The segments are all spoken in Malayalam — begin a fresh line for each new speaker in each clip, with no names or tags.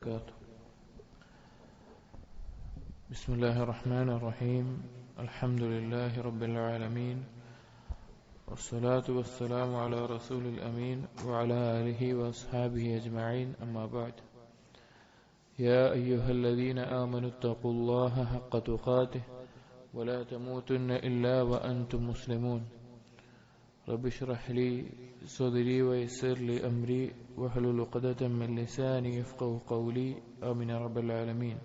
وبركاته. بسم الله الرحمن الرحيم. الحمد لله رب العالمين، والصلاة والسلام على رسول الأمين وعلى آله وأصحابه أجمعين، أما بعد. يا أيها الذين آمنوا اتقوا الله حق تقاته ولا تموتن إلا وأنتم مسلمون. رب اشرح لي صدري ويسر لي أمري واحلل عقدة من لساني يفقهوا قولي. آمين يا رب العالمين.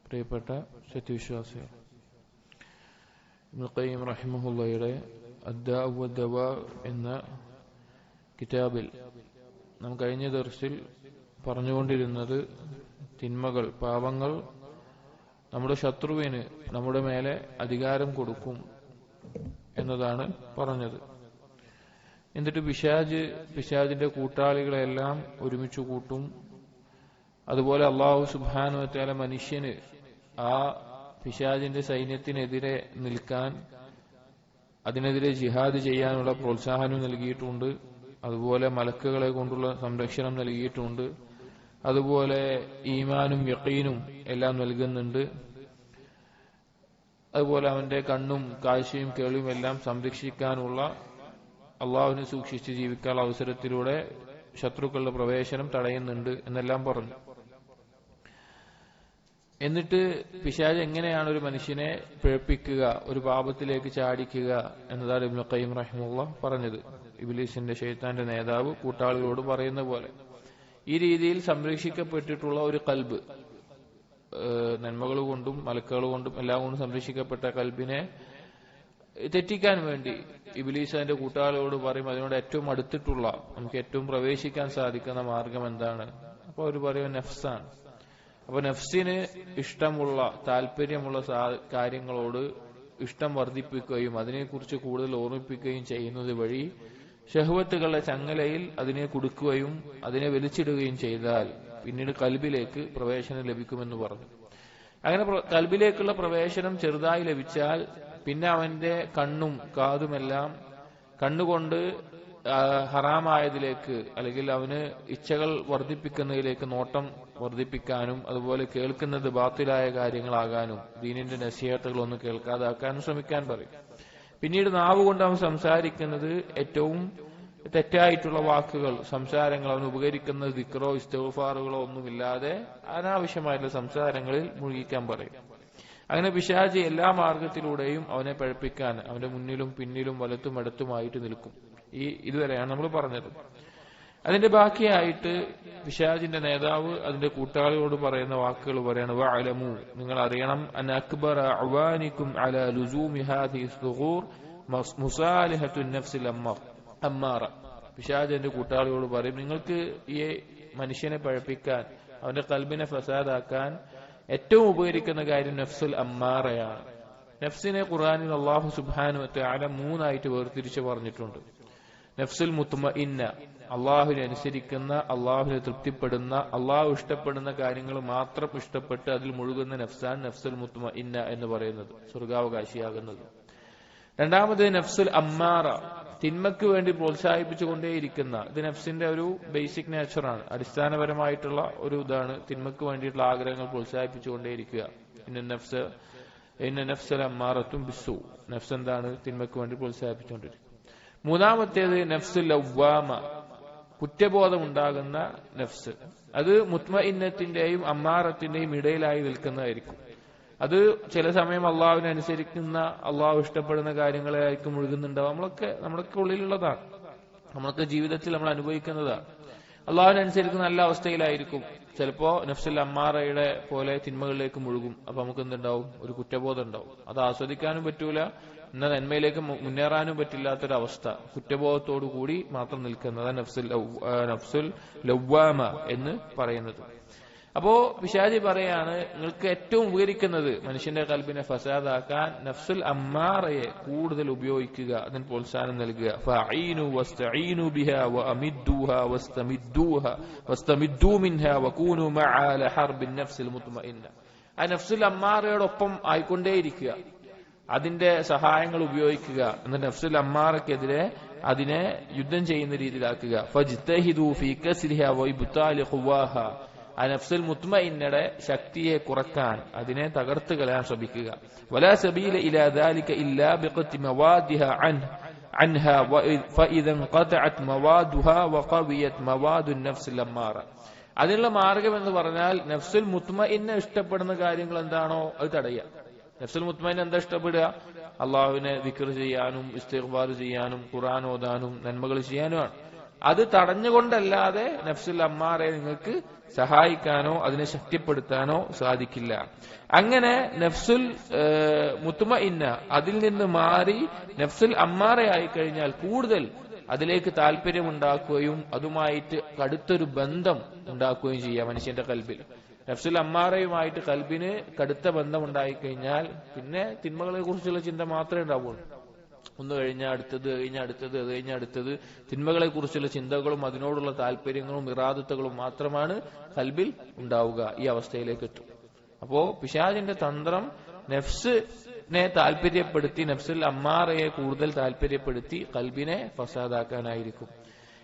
പ്രിയപ്പെട്ട സത്യവിശ്വാസികൾ, ഇബ്നുൽ ഖയ്യിം റഹിമഹുള്ളയുടെ അദ്ദാഉ വദ്ദവാ എന്ന കിതാബിൽ നാം കഴിഞ്ഞ ദർസിൽ പറഞ്ഞുകൊണ്ടിരുന്നത് തിന്മകൾ, പാപങ്ങൾ നമ്മുടെ ശത്രുവിന് നമ്മുടെ മേലെ അധികാരം കൊടുക്കും എന്നതാണ് പറഞ്ഞത്. എന്നിട്ട് പിശാചിന്റെ കൂട്ടാളികളെല്ലാം ഒരുമിച്ച് കൂട്ടും. അതുപോലെ അല്ലാഹു സുബ്ഹാനഹു വ തആല മനുഷ്യന് ആ പിശാചിന്റെ സൈന്യത്തിനെതിരെ നിൽക്കാൻ, അതിനെതിരെ ജിഹാദ് ചെയ്യാനുള്ള പ്രോത്സാഹനം നൽകിയിട്ടുണ്ട്. അതുപോലെ മലക്കുകളെ കൊണ്ടുള്ള സംരക്ഷണം നൽകിയിട്ടുണ്ട്. അതുപോലെ ഈമാനും യഖീനും എല്ലാം നൽകുന്നുണ്ട്. അതുപോലെ അവന്റെ കണ്ണും കാഴ്ചയും കേൾവിയും എല്ലാം സംരക്ഷിക്കാനുള്ള, അള്ളാഹുവിനെ സൂക്ഷിച്ച് ജീവിക്കാനുള്ള അവസരത്തിലൂടെ ശത്രുക്കളുടെ പ്രവേശനം തടയുന്നുണ്ട് എന്നെല്ലാം പറഞ്ഞു. എന്നിട്ട് പിശാച് എങ്ങനെയാണ് ഒരു മനുഷ്യനെ പിഴപ്പിക്കുക, ഒരു പാപത്തിലേക്ക് ചാടിക്കുക എന്നതാണ് ഇബ്നുൽ ഖയ്യിം റഹിമഹുല്ലാഹ് പറഞ്ഞത്. ഇബ്ലീസിന്റെ ശൈത്താന്റെ നേതാവ് കൂട്ടാളികളോട് പറയുന്ന പോലെ ഈ രീതിയിൽ സംരക്ഷിക്കപ്പെട്ടിട്ടുള്ള ഒരു കൽബ്, നന്മകൾ കൊണ്ടും മലക്കുകൾ കൊണ്ടും എല്ലാം കൊണ്ടും സംരക്ഷിക്കപ്പെട്ട കൽബിനെ തെറ്റിക്കാൻ വേണ്ടി ഇബ്ലീസ് അതിന്റെ കൂട്ടാളികളോട് പറയും, അതിനോട് ഏറ്റവും അടുത്തിട്ടുള്ള, നമുക്ക് ഏറ്റവും പ്രവേശിക്കാൻ സാധിക്കുന്ന മാർഗം എന്താണ്? അപ്പൊ അവർ പറയും നഫ്സാണ്. അപ്പൊ നഫ്സിന് ഇഷ്ടമുള്ള, താല്പര്യമുള്ള കാര്യങ്ങളോട് ഇഷ്ടം വർദ്ധിപ്പിക്കുകയും അതിനെക്കുറിച്ച് കൂടുതൽ ഓർമ്മിപ്പിക്കുകയും ചെയ്യുന്നത് വഴി ശഹ്വത്തുകളുടെ ചങ്ങലയിൽ അതിനെ കുടുക്കുകയും അതിനെ വലിച്ചിടുകയും ചെയ്താൽ പിന്നീട് കൽബിലേക്ക് പ്രവേശനം ലഭിക്കുമെന്ന് പറഞ്ഞു. അങ്ങനെ കൽബിലേക്കുള്ള പ്രവേശനം ചെറുതായി ലഭിച്ചാൽ പിന്നെ അവന്റെ കണ്ണും കാതുമെല്ലാം കണ്ണുകൊണ്ട് ഹറാമായതിലേക്ക്, അല്ലെങ്കിൽ അവന് ഇച്ഛകൾ വർദ്ധിപ്പിക്കുന്നതിലേക്ക് നോട്ടം വർദ്ധിപ്പിക്കാനും, അതുപോലെ കേൾക്കുന്നത് ബാത്തിലായ കാര്യങ്ങളാകാനും, ദീനിന്റെ നസീഹത്തുകളൊന്നും കേൾക്കാതാക്കാനും ശ്രമിക്കാൻ പറയും. പിന്നീട് നാവ് കൊണ്ട് അവൻ സംസാരിക്കുന്നത് ഏറ്റവും തെറ്റായിട്ടുള്ള വാക്കുകൾ, സംസാരങ്ങൾ, അവന് ഉപകരിക്കുന്ന ദിക്റോ ഇസ്തിഗ്ഫാറുകളോ ഒന്നുമില്ലാതെ അനാവശ്യമായിട്ടുള്ള സംസാരങ്ങളിൽ മുഴുകിക്കാൻ പറയും. അങ്ങനെ പിശാച് എല്ലാ മാർഗത്തിലൂടെയും അവനെ പഴപ്പിക്കാൻ അവന്റെ മുന്നിലും പിന്നിലും വലത്തും അടുത്തുമായിട്ട് നിൽക്കും. ഇതുവരെയാണ് നമ്മൾ പറഞ്ഞത്. അതിന്റെ ബാക്കിയായിട്ട് പിശാചിന്റെ നേതാവ് അതിന്റെ കൂട്ടാളികളോട് പറയുന്ന വാക്കുകൾ പറയാണ്: വഅലമു, നിങ്ങൾ അറിയണം, അൻ അക്ബറ അവാനികും അലാ ലുസൂമി ഹാദിഹി സുഗൂർ മുസാലിഹത്തുൻ നഫ്സിൽ അമ്മാറ. പിശാചിന്റെ കൂട്ടാളികളോട് പറയും, നിങ്ങൾക്ക് ഈ മനുഷ്യനെ പഴപ്പിക്കാൻ, അവന്റെ കൽബിനെ ഫസാദാക്കാൻ ഏറ്റവും ഉപകരിക്കുന്ന കാര്യം നഫ്സുൽ അമ്മാറയാണ്. നഫ്സിനെ ഖുർആനിൽ അല്ലാഹു സുബ്ഹാനഹു വ തആല മൂന്നായിട്ട് വേർതിരിച്ച് പറഞ്ഞിട്ടുണ്ട്. നഫ്സുൽ മുത്മഇന്ന, അള്ളാഹുവിനെ അനുസരിക്കുന്ന, അള്ളാഹുവിനെ തൃപ്തിപ്പെടുന്ന, അള്ളാഹു ഇഷ്ടപ്പെടുന്ന കാര്യങ്ങൾ മാത്രം ഇഷ്ടപ്പെട്ട് അതിൽ മുഴുകുന്ന നഫ്സാൻ നഫ്സുൽ മുത്മഇന്ന എന്ന് പറയുന്നത്, സ്വർഗാവകാശിയാകുന്നത്. രണ്ടാമത് നഫ്സുൽ അമ്മാറ, തിന്മക്ക് വേണ്ടി പ്രോത്സാഹിപ്പിച്ചുകൊണ്ടേയിരിക്കുന്ന, ഇത് നഫ്സിന്റെ ഒരു ബേസിക് നേച്ചറാണ്, അടിസ്ഥാനപരമായിട്ടുള്ള ഒരു ഇതാണ്. തിന്മക്ക് വേണ്ടിയിട്ടുള്ള ആഗ്രഹങ്ങൾ പ്രോത്സാഹിപ്പിച്ചുകൊണ്ടേയിരിക്കുക. ഇന്ന നഫ്സൽ അമ്മാറത്തും ബിസ്സൂ, നഫ്സ് എന്താണ്? തിന്മക്ക് വേണ്ടി പ്രോത്സാഹിപ്പിച്ചുകൊണ്ടിരിക്കുക. മൂന്നാമത്തേത് നഫ്സുൽ ലവ്വാമ, കുറ്റബോധം ഉണ്ടാകുന്ന നഫ്സ്. അത് മുത്മഇന്നത്തിന്റെയും അമ്മാറത്തിന്റെയും ഇടയിലായി നിൽക്കുന്നതായിരിക്കും. അത് ചില സമയം അള്ളാഹുവിനെ അനുസരിക്കുന്ന, അള്ളാഹു ഇഷ്ടപ്പെടുന്ന കാര്യങ്ങളായിരിക്കും മുഴുകുന്നുണ്ടാവും. നമ്മളൊക്കെ ഉള്ളിലുള്ളതാണ്, നമ്മളൊക്കെ ജീവിതത്തിൽ നമ്മൾ അനുഭവിക്കുന്നതാണ്. അള്ളാഹുവിനെ അനുസരിക്കുന്ന നല്ല അവസ്ഥയിലായിരിക്കും. ചിലപ്പോ നഫ്സുൽ അമ്മാറയുടെ പോലെ തിന്മകളിലേക്ക് മുഴുകും. അപ്പൊ നമുക്ക് എന്തുണ്ടാവും? ഒരു കുറ്റബോധം ഉണ്ടാവും. അത് ആസ്വദിക്കാനും പറ്റൂല, എന്നാൽ നന്മയിലേക്ക് മുന്നേറാനും പറ്റില്ലാത്തൊരവസ്ഥ, കുറ്റബോധത്തോടു കൂടി മാത്രം നിൽക്കുന്നതാണ് നഫ്സുൽ ലവ്വാമ എന്ന് പറയുന്നത്. അപ്പോ പിശാചി പറയാണ്, നിങ്ങൾക്ക് ഏറ്റവും ഉപകരിക്കുന്നത്, മനുഷ്യന്റെ കൽബിനെ ഫസാദാക്കാൻ നഫ്സുൽ അമ്മാറയെ കൂടുതൽ ഉപയോഗിക്കുക, അതിന് പ്രോത്സാഹനം നൽകുക. ഫഅഈനു വസ്തഈനു ബിഹാ വഅമിദ്ദൂഹാ വസ്തമിദ്ദൂ മിൻഹാ വകൂനു മഅ ഹർബിൻ നഫ്സിൽ മുത്മഇന്ന. ആ നഫ്സുൽ അമ്മാറയോടൊപ്പം ആയിക്കൊണ്ടേയിരിക്കുക, അതിന്റെ സഹായങ്ങൾ ഉപയോഗിക്കുക, എന്നിട്ട് നഫ്സുൽ അമ്മാറക്കെതിരെ അതിനെ യുദ്ധം ചെയ്യുന്ന രീതിയിലാക്കുക. ഫജ്തഹിദു ഫീ കസ്രിഹാ വഇബ്താലി ഖുവാഹാ, ആ നഫ്സുൽ മുത്മഇന്നയുടെ ശക്തിയെ കുറക്കാൻ, അതിനെ തകർത്ത് കളയാൻ ശ്രമിക്കുക. വലാ സബീല ഇലാ ദാലിക ഇല്ലാ ബിഖത്തി മവാദിഹ عنها فإذا انقطعت موادها وقويت مواد النفس الأمارة. അതിനുള്ള മാർഗം എന്ന് പറഞ്ഞാൽ നഫ്സുൽ മുത്മഇന്ന ഇഷ്ടപ്പെടുന്ന കാര്യങ്ങൾ എന്താണോ അത് തടയുക. നഫ്സുൽ മുത്മഇന്ന എന്താ ഇഷ്ടപ്പെടുക? അള്ളാഹുവിനെ ദിക്ർ ചെയ്യാനും ഇസ്തിഗ്ഫാർ ചെയ്യാനും ഖുർആൻ ഓതാനും നന്മകൾ ചെയ്യാനുമാണ്. അത് തടഞ്ഞുകൊണ്ടല്ലാതെ നഫ്സുൽ അമ്മാറെ നിങ്ങൾക്ക് സഹായിക്കാനോ അതിനെ ശക്തിപ്പെടുത്താനോ സാധിക്കില്ല. അങ്ങനെ നഫ്സുൽ മുത്മഇന്ന അതിൽ നിന്ന് മാറി നഫ്സുൽ അമ്മാറയായി കഴിഞ്ഞാൽ കൂടുതൽ അതിലേക്ക് താല്പര്യമുണ്ടാക്കുകയും അതുമായിട്ട് കടുത്തൊരു ബന്ധം ഉണ്ടാക്കുകയും ചെയ്യാം മനുഷ്യന്റെ കൽബിൽ. നഫ്സുൽ അമ്മാറയുമായിട്ട് കൽബിന് കടുത്ത ബന്ധം ഉണ്ടായിക്കഴിഞ്ഞാൽ പിന്നെ തിന്മകളെ കുറിച്ചുള്ള ചിന്ത മാത്രമേ ഉണ്ടാവുള്ളൂ. ഒന്ന് കഴിഞ്ഞാൽ അടുത്തത്, അത് കഴിഞ്ഞ അടുത്തത് തിന്മകളെ കുറിച്ചുള്ള ചിന്തകളും അതിനോടുള്ള താല്പര്യങ്ങളും ഇറാദത്തുകളും മാത്രമാണ് കൽബിൽ ഉണ്ടാവുക. ഈ അവസ്ഥയിലേക്ക് എത്തും. അപ്പോ പിശാചിന്റെ തന്ത്രം നഫ്സിനെ താല്പര്യപ്പെടുത്തി, നഫ്സുൽ അമ്മാറയെ കൂടുതൽ താല്പര്യപ്പെടുത്തി കൽബിനെ ഫസാദാക്കാനായിരിക്കും.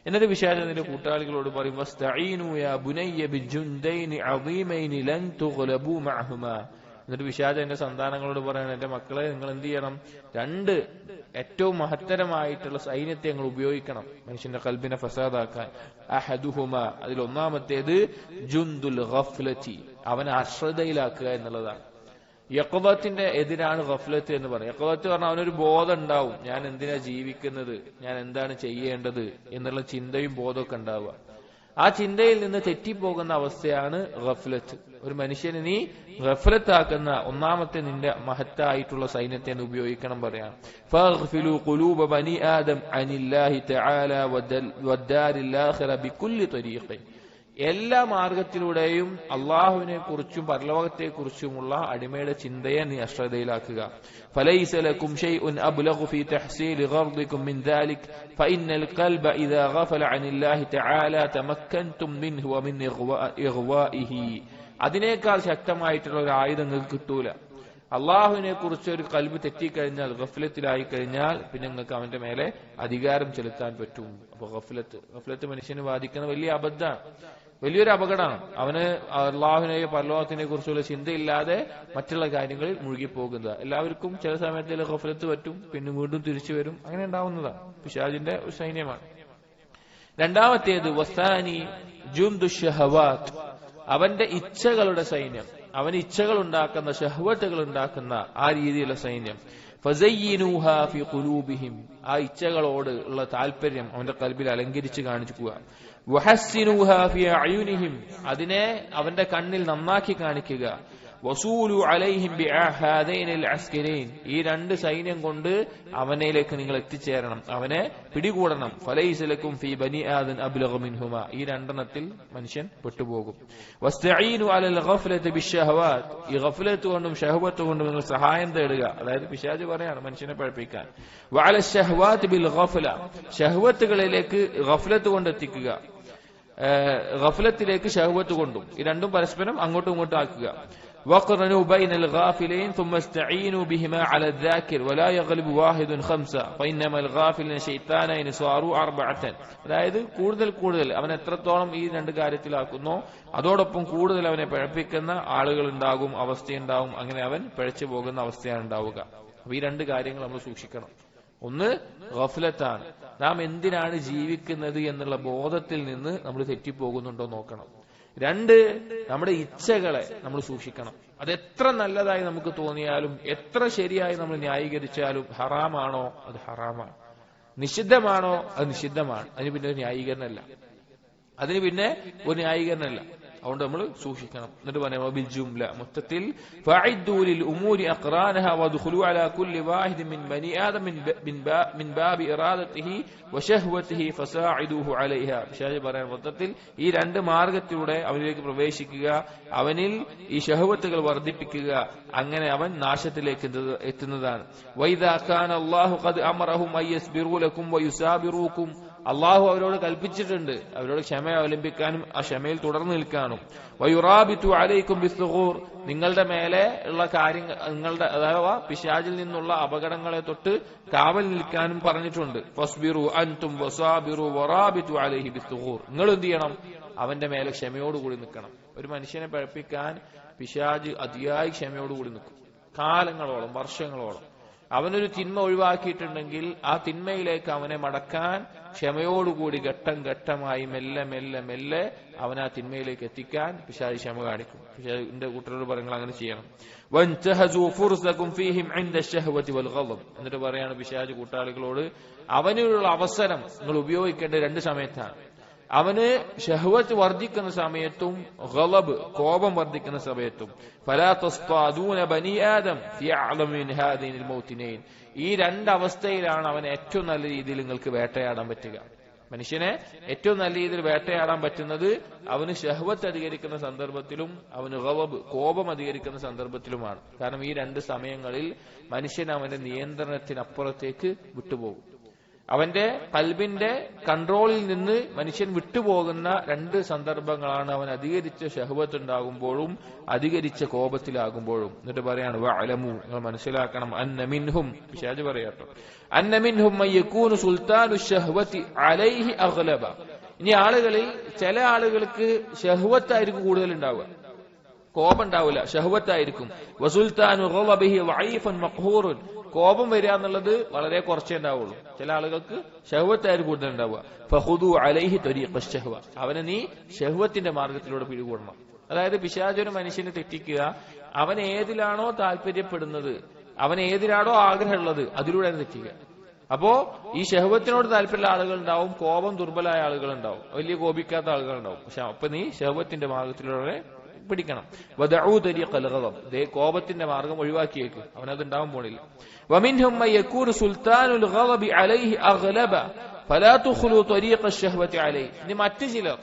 എന്നിട്ട് പിശാച് അതിന്റെ കൂട്ടാളികളോട് പറയും, വസ്തഈനു യാ ബുനയ്യ ബിജുൻദൈനി അദീമൈനി ലൻ തുഗ്ലബു മഅഹുമാ. എന്നിട്ട് പിശാച് എന്റെ സന്താനങ്ങളോട് പറയണം, എന്റെ മക്കളെ നിങ്ങൾ എന്ത് ചെയ്യണം? രണ്ട് ഏറ്റവും മഹത്തരമായിട്ടുള്ള സൈന്യത്തെ നിങ്ങൾ ഉപയോഗിക്കണം മനുഷ്യന്റെ കൽബിനെ ഫസാദാക്കാൻ. അഹദുഹുമ, അതിൽ ഒന്നാമത്തേത് ജുന്ദുൽ ഗഫ്ലതി, അവനെ അശ്രദ്ധയിലാക്കുക എന്നുള്ളതാണ്. യഖ്വത്തിന്റെ എതിരാണ് ഗഫ്ലത്ത് എന്ന് പറയുന്നത്. യഖ്വത്ത് പറഞ്ഞാൽ അവനൊരു ബോധം ഉണ്ടാവും, ഞാൻ എന്തിനാ ജീവിക്കുന്നത്, ഞാൻ എന്താണ് ചെയ്യേണ്ടത് എന്നുള്ള ചിന്തയും ബോധമൊക്കെ ഉണ്ടാവുക. ആ ചിന്തയിൽ നിന്ന് തെറ്റിപ്പോകുന്ന അവസ്ഥയാണ് ഗഫ്ലത്ത്. ഒരു മനുഷ്യന് നീ ഗഫ്ലത്താക്കുന്ന ഒന്നാമത്തെ നിന്റെ മഹത്തായിട്ടുള്ള സൈന്യത്തെ ഉപയോഗിക്കണം പറയാം. ഫഗ്ഫിലു ഖുലൂബ ബനി ആദം അനില്ലാഹി തആല വദ്ദാരിൽ ആഖിറ ബികുല്ലി ത്വരീഖ്. എല്ലാ മാർഗത്തിലൂടെയും അള്ളാഹുവിനെ കുറിച്ചും പരലോകത്തെ കുറിച്ചുമുള്ള അടിമയുടെ ചിന്തയെ നീ അശ്രദ്ധയിലാക്കുക. فليس لكم شيء أبلغ في تحصيل غرضكم من ذلك فإن القلب إذا غفل عن الله تعالى تمكنتم منه ومن إغوائه. അതിനേക്കാൾ ശക്തമായിട്ടുള്ള ഒരു ആയുധം നിങ്ങൾക്ക് കിട്ടൂല. അള്ളാഹുവിനെ കുറിച്ച് ഒരു കൽബ് തെറ്റിക്കഴിഞ്ഞാൽ, ഗഫ്ലത്തിലായി കഴിഞ്ഞാൽ പിന്നെ നിങ്ങൾക്ക് അവന്റെ മേലെ അധികാരം ചെലുത്താൻ പറ്റും. അപ്പൊ ഗഫ്ലത്ത് മനുഷ്യന് ബാധിക്കുന്ന വലിയ അബദ്ധമാണ്, വലിയൊരു അപകടമാണ്. അവന് അള്ളാഹുവിനെയോ പരലോകത്തിനെ കുറിച്ചുള്ള ചിന്തയില്ലാതെ മറ്റുള്ള കാര്യങ്ങളിൽ മുഴുകിപ്പോകുന്നത്. എല്ലാവർക്കും ചില സമയത്തിൽ ഗഫ്ലത്ത് പറ്റും, പിന്നെ വീണ്ടും തിരിച്ചു വരും, അങ്ങനെ ഉണ്ടാവുന്നതാണ്. പിശാചിന്റെ ഒരു സൈന്യമാണ്. രണ്ടാമത്തേത് വസാനി ജുന്ദു ഷഹവാത്ത്, അവന്റെ ഇച്ഛകളുടെ സൈന്യം. അവൻ ഇച്ഛകൾ ഉണ്ടാക്കുന്ന, ഷഹ്വത്തുകൾ ഉണ്ടാക്കുന്ന ആ രീതിയിലുള്ള സൈന്യം. ഫസയ്യിനൂഹാ ഫി ഖുലൂബിഹിം, ആ ഇച്ഛകളോട് ഉള്ള താല്പര്യം അവന്റെ കൽബിൽ അലങ്കരിച്ച് കാണിക്കുക. വഹസ്സിനൂഹാ ഫി അയുനിഹിം, അതിനെ അവന്റെ കണ്ണിൽ നന്നാക്കി കാണിക്കുക. വസൂലു അലൈഹിം ബിഅഹാദൈനിൽ അസ്കരൈൻ, ഈ രണ്ട് സൈന്യം കൊണ്ട് അവനിലേക്ക് നിങ്ങൾ എത്തിച്ചേരണം, അവനെ പിടികൂടണം. ഫലൈസ ലക്കും ഫീ ബനി ആദം അബ്ലഗ മിൻഹുമാ, ഈ രണ്ടെണ്ണത്തിൽ മനുഷ്യൻ പെട്ടുപോകും. വസ്തഈനു അലൽ ഗഫ്ലതി ബിശ്ശഹവാത്ത്, ഈ ഗഫ്ലത്ത് കൊണ്ടും ഷഹവത്ത് കൊണ്ടും നിങ്ങൾ സഹായം തേടുക. അതായത് പിശാച് പറയാണ് മനുഷ്യനെ പഴിപ്പിക്കാൻ. വഅല ശഹവാത്ത് ബിൽ ഗഫ്ല, ഷഹവത്തുകളിലേക്ക് ഗഫ്ലത്ത് കൊണ്ട് എത്തിക്കുക, ഗഫ്ലത്തിലേക്ക് ഷഹവത്ത് കൊണ്ടും. ഈ രണ്ടും പരസ്പരം അങ്ങോട്ടും ഇങ്ങോട്ടും ആക്കുക. وقرنوا بين الغافلين ثم استعينوا بهما على الذاكر ولا يغلب واحد خمسة فإنما الغافلين شيطانين صاروا أربعة. അതായത് കൂടുതൽ അവൻ എത്രത്തോളം ഈ രണ്ട് കാര്യത്തിലാക്കുന്നോ അതോടൊപ്പം കൂടുതൽ അവനെ പഴപ്പിക്കുന്ന ആളുകൾ ഉണ്ടാകും, അവസ്ഥയുണ്ടാവും. അങ്ങനെ അവൻ പഴച്ചു പോകുന്ന അവസ്ഥയാണ് ഉണ്ടാവുക. അപ്പൊ ഈ രണ്ട് കാര്യങ്ങൾ നമ്മൾ സൂക്ഷിക്കണം. ഒന്ന് ഗഫ്ലത്താണ്, നാം എന്തിനാണ് ജീവിക്കുന്നത് എന്നുള്ള ബോധത്തിൽ നിന്ന് നമ്മൾ തെറ്റിപ്പോകുന്നുണ്ടോ നോക്കണം. രണ്ട്, നമ്മുടെ ഇച്ഛകളെ നമ്മൾ സൂക്ഷിക്കണം. അത് എത്ര നല്ലതായി നമുക്ക് തോന്നിയാലും, എത്ര ശരിയായി നമ്മൾ ന്യായീകരിച്ചാലും, ഹറാമാണോ അത് ഹറാമാണ്, നിഷിദ്ധമാണോ അത് നിഷിദ്ധമാണ്. അതിന് പിന്നെ ഒരു ന്യായീകരണമല്ല. അതുകൊണ്ട് നമ്മൾ സൂക്ഷിക്കണം. എന്നിട്ട് പറയാം ബിൽ ജുംല, മൊത്തത്തിൽ ഫഅഇദ്ദു ലിൽ ഉമൂരി അഖ്റാനഹ വദ്ഖുലു അലാ കുല്ലി വാഹിദ് മിൻ ബനി ആദം മിൻ ബാബി ഇറാദതിഹി വശഹ്വതിഹി ഫസാഇദുഹു അലൈഹാ. പിശാച് പറയാൻ മൊത്തത്തിൽ ഈ രണ്ട് മാർഗത്തിലൂടെ അവനിലേക്ക് പ്രവേശിക്കുക, അവനിൽ ഈ ഷഹവത്തുകൾ വർദ്ധിപ്പിക്കുക, അങ്ങനെ അവൻ നാശത്തിലേക്ക് എത്തുന്നതാണ്. വൈദാ കാന അല്ലാഹു ഖദ് അമറഹും അയസ്ബിറു ലക്കും വയുസാബിറൂക്കും, അള്ളാഹു അവരോട് കൽപ്പിച്ചിട്ടുണ്ട് അവരോട് ക്ഷമ അവലംബിക്കാനും ആ ക്ഷമയിൽ തുടർന്നു നിൽക്കാനും. വയുറാബിതു അലൈക്കും ബിസ്സുഗൂർ, നിങ്ങളുടെ മേലെ ഉള്ള കാര്യങ്ങൾ, നിങ്ങളുടെ അഥവാ പിശാചിൽ നിന്നുള്ള അപകടങ്ങളെ തൊട്ട് കാവൽ നിൽക്കാനും പറഞ്ഞിട്ടുണ്ട്. ഫസ്ബിറു അൻതും വസാബിറു വറാബിതു അലൈഹി ബിസ്സുഗൂർ, നിങ്ങൾ എന്ത് ചെയ്യണം? അവന്റെ മേലെ ക്ഷമയോടുകൂടി നിൽക്കണം. ഒരു മനുഷ്യനെ പഴപ്പിക്കാൻ പിശാച് അതിയായി ക്ഷമയോടുകൂടി നിൽക്കും, കാലങ്ങളോളം, വർഷങ്ങളോളം. അവനൊരു തിന്മ ഒഴിവാക്കിയിട്ടുണ്ടെങ്കിൽ ആ തിന്മയിലേക്ക് അവനെ മടക്കാൻ ക്ഷമയോടുകൂടി ഘട്ടം ഘട്ടമായി മെല്ലെ മെല്ലെ മെല്ലെ അവൻ ആ തിന്മയിലേക്ക് എത്തിക്കാൻ പിശാച് ക്ഷമ കാണിക്കും. പിശാചിന്റെ കൂട്ടരോട് പറയുന്നത് അങ്ങനെ ചെയ്യണം. എന്നിട്ട് പറയാണ് പിശാച് കൂട്ടാളികളോട്, അവനുള്ള അവസരം നിങ്ങൾ ഉപയോഗിക്കേണ്ട രണ്ട് സമയത്താണ്. അവന് ഷഹ്വത്ത് വർദ്ധിക്കുന്ന സമയത്തും ഗളബ് കോപം വർദ്ധിക്കുന്ന സമയത്തും. ഫലാ തസ്താദൂന ബനി ആദം ഫി അഅ്ലമ മിൻ ഹാദിനിൽ മൗതിനൈൻ. ഈ രണ്ടവസ്ഥയിലാണ് അവനെ ഏറ്റവും നല്ല രീതിയിൽ നിങ്ങൾക്ക് വേട്ടയാടാൻ പറ്റുക. മനുഷ്യനെ ഏറ്റവും നല്ല രീതിയിൽ വേട്ടയാടാൻ പറ്റുന്നത് അവന് ഷഹ്വത്ത് അധികരിക്കുന്ന സന്ദർഭത്തിലും അവന് ഗളബ് കോപം അധികരിക്കുന്ന സന്ദർഭത്തിലുമാണ്. കാരണം ഈ രണ്ട് സമയങ്ങളിൽ മനുഷ്യൻ അവന്റെ നിയന്ത്രണത്തിനപ്പുറത്തേക്ക് വിട്ടുപോകും. അവന്റെ ഖൽബിന്റെ കൺട്രോളിൽ നിന്ന് മനുഷ്യൻ വിട്ടുപോകുന്ന രണ്ട് സന്ദർഭങ്ങളാണ് അവൻ അധികരിച്ച ഷഹ്വത്ത് ഉണ്ടാകുമ്പോഴും അധികരിച്ച കോപത്തിലാകുമ്പോഴും. എന്നിട്ട് പറയാണ് വഅലമു, നിങ്ങൾ മനസ്സിലാക്കണം, അന്ന മിൻഹും, പിശാച് പറയാട്ടോ, അന്ന മിൻഹും മയ്യകൂനു സുൽത്താനു ഷഹ്വതി അലൈഹി അഗ്ലബ. ഇനി ആളുകളിൽ ചില ആളുകൾക്ക് ഷഹ്വത്തായിരിക്കും കൂടുതൽ ഉണ്ടാവുക, കോപം ഉണ്ടാവില്ല, ഷഹ്വത്തായിരിക്കും. വസുൽത്താനു ഗളബിഹി വഈഫൻ മഖ്ഹൂറുൻ. കോപം വരിക എന്നുള്ളത് വളരെ കുറച്ചേ ഉണ്ടാവുള്ളൂ. ചില ആളുകൾക്ക് ഷഹ്വത്തായിരിക്കും കൂടുതൽ ഉണ്ടാവുക. ഫഖുദു അലൈഹി തരീഖ അശ്ശഹ്വ. അവനെ നീ ഷഹ്വത്തിന്റെ മാർഗത്തിലൂടെ പിടികൂടണം. അതായത് പിശാച് ഒരു മനുഷ്യനെ തെറ്റിക്കുക, അവൻ ഏതിലാണോ താല്പര്യപ്പെടുന്നത്, അവൻ ഏതിലാണോ ആഗ്രഹമുള്ളത് അതിലൂടെ തെറ്റിക്കുക. അപ്പോ ഈ ഷഹ്വത്തിനോട് താല്പര്യമുള്ള ആളുകൾ ഉണ്ടാവും, കോപം ദുർബലമായ ആളുകൾ ഉണ്ടാവും, വലിയ കോപിക്കാത്ത ആളുകൾ ഉണ്ടാവും. പക്ഷെ അപ്പൊ നീ ഷഹ്വത്തിന്റെ മാർഗത്തിലൂടെ പിടിക്കണം. വദഉ തരീഖൽ ഗളബ്, കോപത്തിന്റെ മാർഗം ഒഴിവാക്കിയേക്ക്, അവനത് ഉണ്ടാവാൻ പോണില്ല. വമിൻഹും മയ്യകൂനു സുൽത്താനുൽ ഗളബി അലൈഹി അഗ്ലബ ഫലാ തുഖ്ലു തരീഖ അശ്ശഹ്വതി അലൈഹി. ഇനി മറ്റു ചിലർ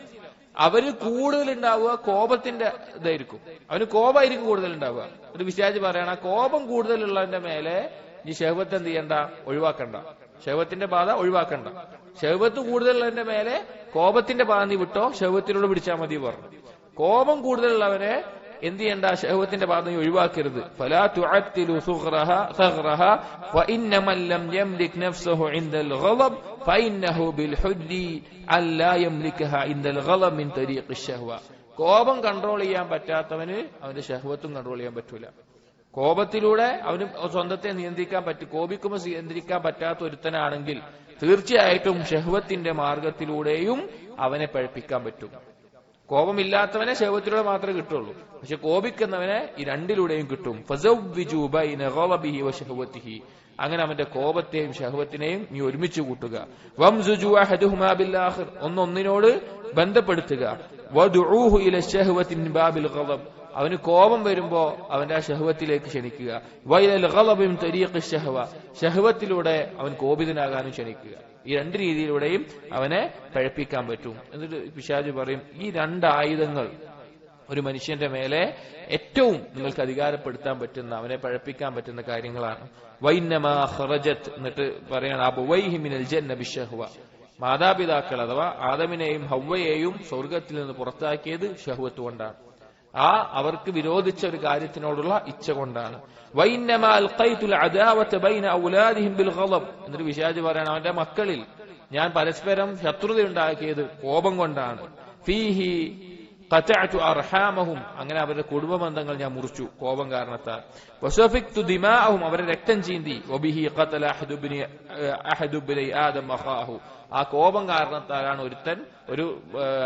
അവര് കൂടുതൽ ഉണ്ടാവുക കോപത്തിന്റെ ഇതായിരിക്കും, അവന് കോപമായിരിക്കും കൂടുതൽ ഉണ്ടാവുക. ഒരു പിശാച് പറയണ കോപം കൂടുതലുള്ളതിന്റെ മേലെ നീ ഷഹ്വത്ത് എന്ത് ചെയ്യണ്ട, ഒഴിവാക്കണ്ട, ഷഹ്വത്തിന്റെ ബാധ ഒഴിവാക്കണ്ട. ഷഹ്വത്ത് കൂടുതലുള്ളതിന്റെ മേലെ കോപത്തിന്റെ ബാധ നീ വിട്ടോ, ഷഹ്വത്തിലൂടെ പിടിച്ചാൽ മതി പറഞ്ഞു. കോപം കൂടുതലുള്ളവനെ എന്ത് ചെയ്യണ്ട, ഷഹ്വത്തിന്റെ ബാധ ഒഴിവാക്കരുത്. ഫലാ തുഅത്തിലു സഗ്റഹ വഇന്നമൻ ലം യംലിക് നഫ്സഹു ഇൻദൽ ഗളബ് ഫഇന്നഹു ബിൽ ഹുദ്ദി അല്ലാ യംലികഹ ഇൻദൽ ഗളബ് മിൻ തരീഖി അശ്ശഹ്വ. കോപം കൺട്രോൾ ചെയ്യാൻ പറ്റാത്തവന് അവന്റെ ഷഹ്വത്തും കൺട്രോൾ ചെയ്യാൻ പറ്റൂല. കോപത്തിലൂടെ അവന് സ്വന്തത്തെ നിയന്ത്രിക്കാൻ പറ്റും. കോപിക്കുമ്പോൾ നിയന്ത്രിക്കാൻ പറ്റാത്ത ഒരുത്തനാണെങ്കിൽ തീർച്ചയായിട്ടും ഷഹ്വത്തിന്റെ മാർഗത്തിലൂടെയും അവനെ പഴപ്പിക്കാൻ പറ്റും. കോപമില്ലാത്തവനെ ഷഹ്വത്തിലൂടെ മാത്രമേ കിട്ടുള്ളൂ, പക്ഷെ കോപിക്കുന്നവനെ ഈ രണ്ടിലൂടെയും കിട്ടും. ഫസവ്വിജു ബൈന ഗളബിഹി വശഹ്വതിഹി. അങ്ങനെ അവന്റെ കോപത്തെയും ഷഹ്വത്തിനെയും നീ ഒരുമിച്ച് കൂട്ടുക. വംസുജു അഹദുഹുമാ ബിൽ ആഖിർ, ഒന്നൊന്നിനോട് ബന്ധപ്പെടുത്തുക. വദുഊഹു ഇല ശഹ്വതി മിൻ ബാബിൽ ഗളബ്, അവന് കോപം വരുമ്പോ അവന്റെ ആ ഷഹ്വത്തിലേക്ക് ക്ഷണിക്കുക. വൈലൽ ഗളബി മിൻ തരീഖി അശ്ശഹ്വ, ഷഹ്വത്തിലൂടെ അവൻ കോപിതനാകാനും ക്ഷണിക്കുക. ഈ രണ്ട് രീതിയിലൂടെയും അവനെ പഴപ്പിക്കാൻ പറ്റും. എന്നിട്ട് പിശാച് പറയും, ഈ രണ്ട് ആയുധങ്ങൾ ഒരു മനുഷ്യന്റെ മേലെ ഏറ്റവും നിങ്ങൾക്ക് അധികാരപ്പെടുത്താൻ പറ്റുന്ന, അവനെ പഴപ്പിക്കാൻ പറ്റുന്ന കാര്യങ്ങളാണ്. വൈന്നമാ ഖറജത്, എന്നിട്ട് പറയാണ് അബുവൈഹി മിനൽ ജന്ന ബിശ്ശഹ്വ, മാതാപിതാക്കൾ അഥവാ ആദമിനെയും ഹവ്വയെയും സ്വർഗത്തിൽ നിന്ന് പുറത്താക്കിയത് ഷഹ്വത്ത് കൊണ്ടാണ്. ആ അവർക്ക് വിരോധിച്ച ഒരു കാര്യത്തിനോടുള്ള ഇച്ഛ കൊണ്ടാണ്. വൈന്നമാ അൽഖൈതുൽ അദാവത ബൈന ഔലാദിഹിം ബിൽ ഗളബ്, എന്നിട്ട് പിശാച് പറയാണ് അവന്റെ മക്കളിൽ ഞാൻ പരസ്പരം ശത്രുത ഉണ്ടാക്കിയത് കോപം കൊണ്ടാണ്. ഫീഹി ഖതഅതു അർഹാമഹും, അങ്ങനെ അവരുടെ കുടുംബ ബന്ധങ്ങൾ ഞാൻ മുറിച്ചു കോപം കാരണത്താൽ. വസഫിക്തു ദിമാഅഹും, അവരെ രക്തം ചീന്തി. വബിഹി ഖതല അഹദു ബനി ആദം അഖാഹു, ആ കോപം കാരണത്താലാണ് ഒരു